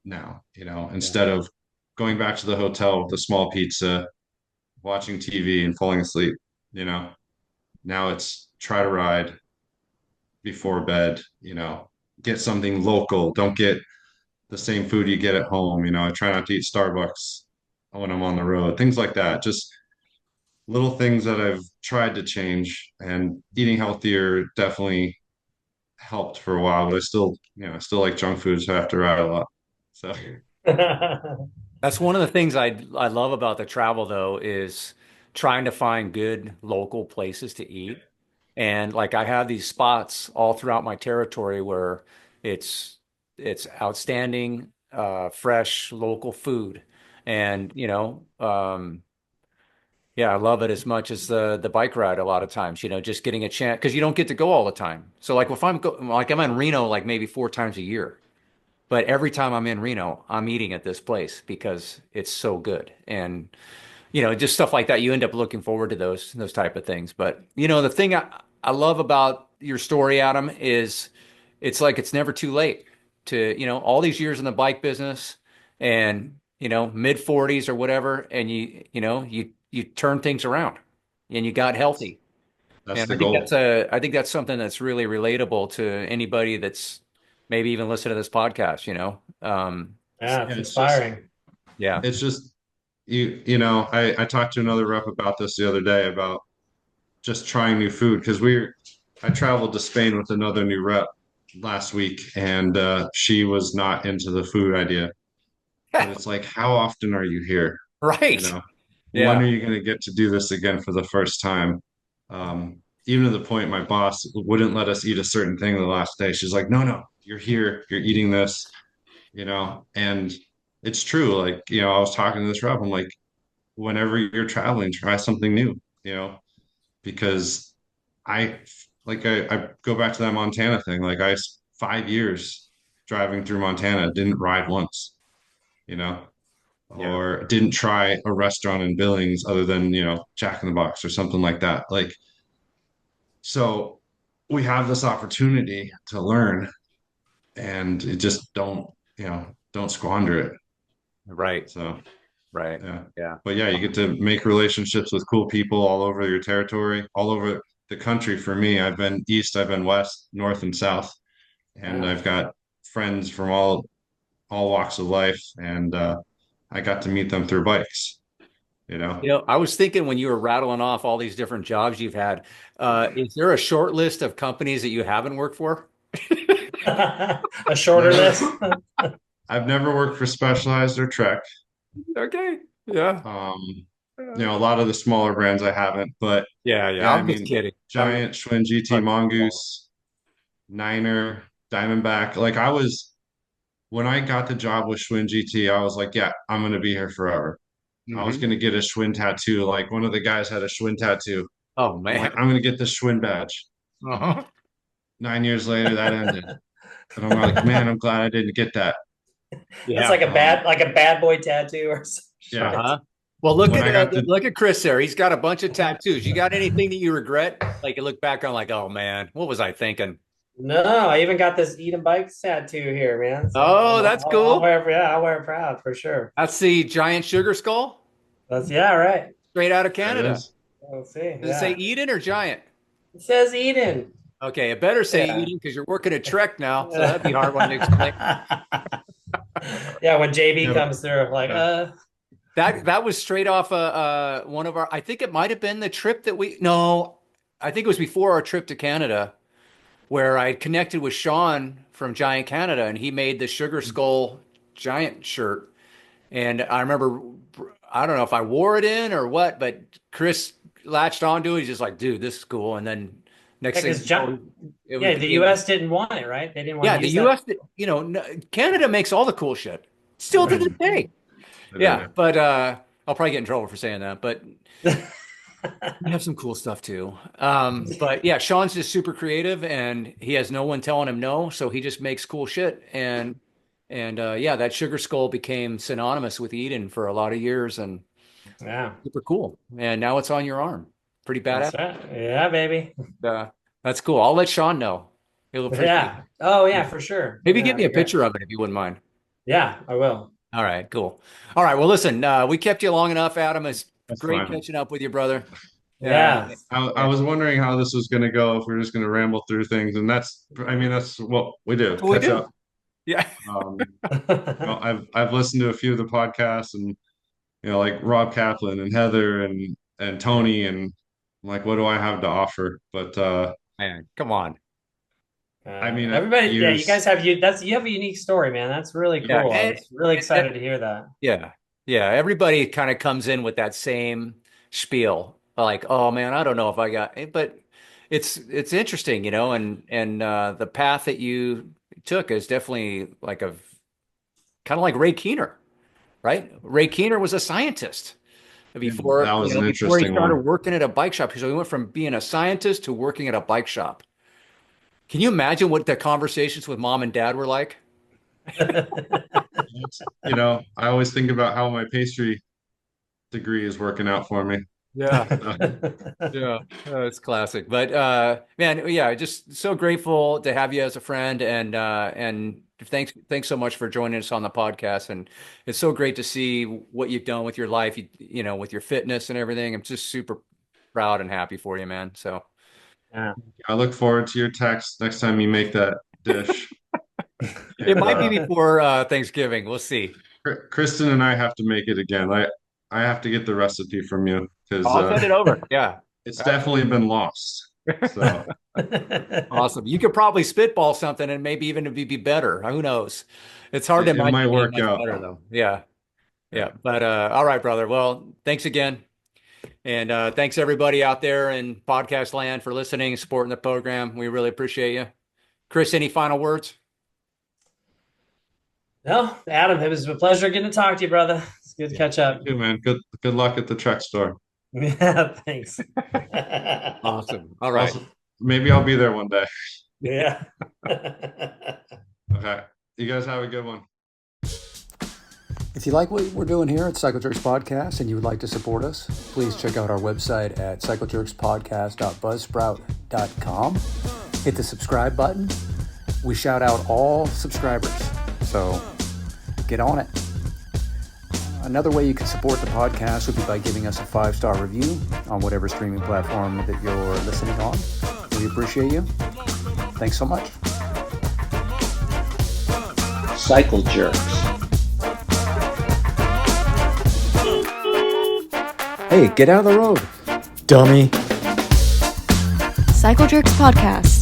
now, Yeah. instead of going back to the hotel with a small pizza, watching TV and falling asleep, you know. Now it's try to ride before bed, get something local. Don't get the same food you get at home. I try not to eat Starbucks when I'm on the road, things like that. Just little things that I've tried to change, and eating healthier definitely helped for a while, but I still like junk food, so I have to ride a lot. So That's one of the things I love about the travel though is trying to find good local places to eat. And like I have these spots all throughout my territory where it's it's outstanding fresh local food. And yeah, I love it as much as the bike ride a lot of times, just getting a chance because you don't get to go all the time. So like if I'm in Reno like maybe four times a year. But every time I'm in Reno, I'm eating at this place because it's so good. And, just stuff like that. You end up looking forward to those type of things. But, the thing I love about your story, Adam, is it's like it's never too late to, all these years in the bike business and, mid 40s or whatever, and you turn things around. and you got healthy. That's And the goal. I think that's something that's really relatable to anybody that's maybe even listening to this podcast, you know? Yeah, Yeah, it's inspiring. Yeah. it's just you know, I talked to another rep about this the other day about just trying new food because I traveled to Spain with another new rep last week and she was not into the food idea. But it's like, how often are you here? You Right. know, when Yeah. are you going to get to do this again for the first time? Even to the point my boss wouldn't let us eat a certain thing the last day. She's like, no, no, you're here, you're eating this, you know, and it's true. Like, you know, I was talking to this rep, I'm like, whenever you're traveling, try something new, you know, because I I go back to that Montana thing. 5 years driving through Montana, didn't ride once, you know, Yeah. or didn't try a restaurant in Billings other than, you know, Jack in the Box or something like that. Like, so we have this opportunity to learn and it just you know, don't squander it. Right. So, Right. yeah. Yeah. But yeah, you get to make relationships with cool people all over your territory, all over the country. For me, I've been east, I've been west, north, and south, and Yeah. I've got friends from all walks of life, and I got to meet them through bikes, you know. You know, I was thinking when you were rattling off all these different jobs you've had, is there a short list of companies that you haven't worked for? A shorter Never, list. I've never worked for Specialized or Trek. Okay. Yeah. You know, a lot of the smaller brands I haven't, but Yeah. Yeah. yeah, I I'm just mean, kidding. I'm Giant, Schwinn, GT, fucking Mongoose, Niner, Diamondback. When I got the job with Schwinn GT, I was like, yeah, I'm gonna be here forever. I was hmm gonna get a Schwinn tattoo. Like one of the guys had a Schwinn tattoo. Oh I'm like, man. I'm gonna get the Schwinn badge. Uh-huh. 9 years later, that ended, and I'm like, man, I'm glad I didn't get that. That's Yeah. like a bad boy tattoo or some Yeah, shit. Uh-huh. Well, when I got the look at Chris there. He's got a bunch of tattoos. You got anything that you regret? Like you look back on like, oh man, what was I thinking? No, I even got this Eden Bikes tattoo here, man. So Oh, that's I'll cool. wear, yeah, I'll wear it proud for sure. That's the giant sugar skull That's yeah, right. straight out of there it Canada. is. We'll see. Does it say Yeah, Eden or giant? it says Eden. Okay, it better say Yeah. Eden because you're working at Trek now, so that'd be a hard one to explain. Yeah, when JB Yeah, comes through, I'm like, yeah. That was straight off one of our. I think it might have been the trip that we. No, I think it was before our trip to Canada where I connected with Sean from Giant Canada, and he made the Sugar Skull Giant shirt. And I remember, I don't know if I wore it in or what, but Chris latched onto it. He's just like, dude, this is cool. And then next yeah, thing because you know, it yeah, the became, US didn't want it, right? They didn't want yeah, to the use that. US, you know, Canada makes all the cool shit still to Right. this day. I Yeah, do. but I'll probably get in trouble for saying that, but we have some cool stuff too. But yeah, Sean's just super creative and he has no one telling him no, so he just makes cool shit. And yeah, that Sugar Skull became synonymous with Eden for a lot of years and Yeah, super cool. And now it's on your arm. Pretty that's badass. right. Yeah, baby. Uh, that's cool. I'll let Sean know. He'll appreciate Yeah. Oh, yeah, it. for sure. Maybe Yeah, get that'd me a be great. picture of it if you wouldn't mind. Yeah, I will. All right, cool. All right, well, listen, we kept you long enough, Adam. It's That's great fine. catching up with you, brother. Yeah. Yeah. I was wondering how this was going to go if we are just going to ramble through things, and I mean, that's what we do, That's what we catch do. up. Yeah. You know, I've listened to a few of the podcasts, and you know, like Rob Kaplan and Heather and Tony, and I'm like, what do I have to offer? But Man, come on. I mean, Everybody, yeah, you guys have you have a unique story, man. That's really Yeah. cool. I was really excited to hear that. Yeah. Yeah. Everybody kind of comes in with that same spiel. Like, oh man, I don't know if I got it, but it's interesting, you know, and the path that you took is definitely like a kind of like Ray Keener, right? Ray Keener was a scientist before, that you was know, an before he interesting started one. working at a bike shop. So he went from being a scientist to working at a bike shop. Can you imagine what the conversations with mom and dad were like? You know, I always think about how my pastry degree is working out for me. Yeah. Yeah, it's classic. But man, yeah, just so grateful to have you as a friend and thanks so much for joining us on the podcast. And it's so great to see what you've done with your life, you know, with your fitness and everything. I'm just super proud and happy for you, man. So Yeah. I look forward to your text next time you make that dish. it might be And, before Thanksgiving. We'll see. Kristen and I have to make it again. I have to get the recipe from you because I'll send it over. Yeah. it's definitely been lost. So Awesome. You could probably spitball something and maybe even it'd be better. Who knows? It's hard to it imagine might being work much out. better though. Yeah. Yeah. But all right, brother. Well, thanks again. And thanks everybody out there in podcast land for listening, supporting the program. We really appreciate you. Chris, any final words? No, Adam, it was a pleasure getting to talk to you, brother. It's good to catch up. You too, man. Good luck at the Trek store. Yeah, thanks. Awesome. All right. Also, maybe I'll be there one day. Yeah. Okay. You guys have a good one. If you like what we're doing here at Cycle Jerks Podcast and you would like to support us, please check out our website at cyclejerkspodcast.buzzsprout.com. Hit the subscribe button. We shout out all subscribers, so get on it. Another way you can support the podcast would be by giving us a 5-star review on whatever streaming platform that you're listening on. We appreciate you. Thanks so much. Cycle Jerks. Hey, get out of the road, dummy. Cycle Jerks Podcast.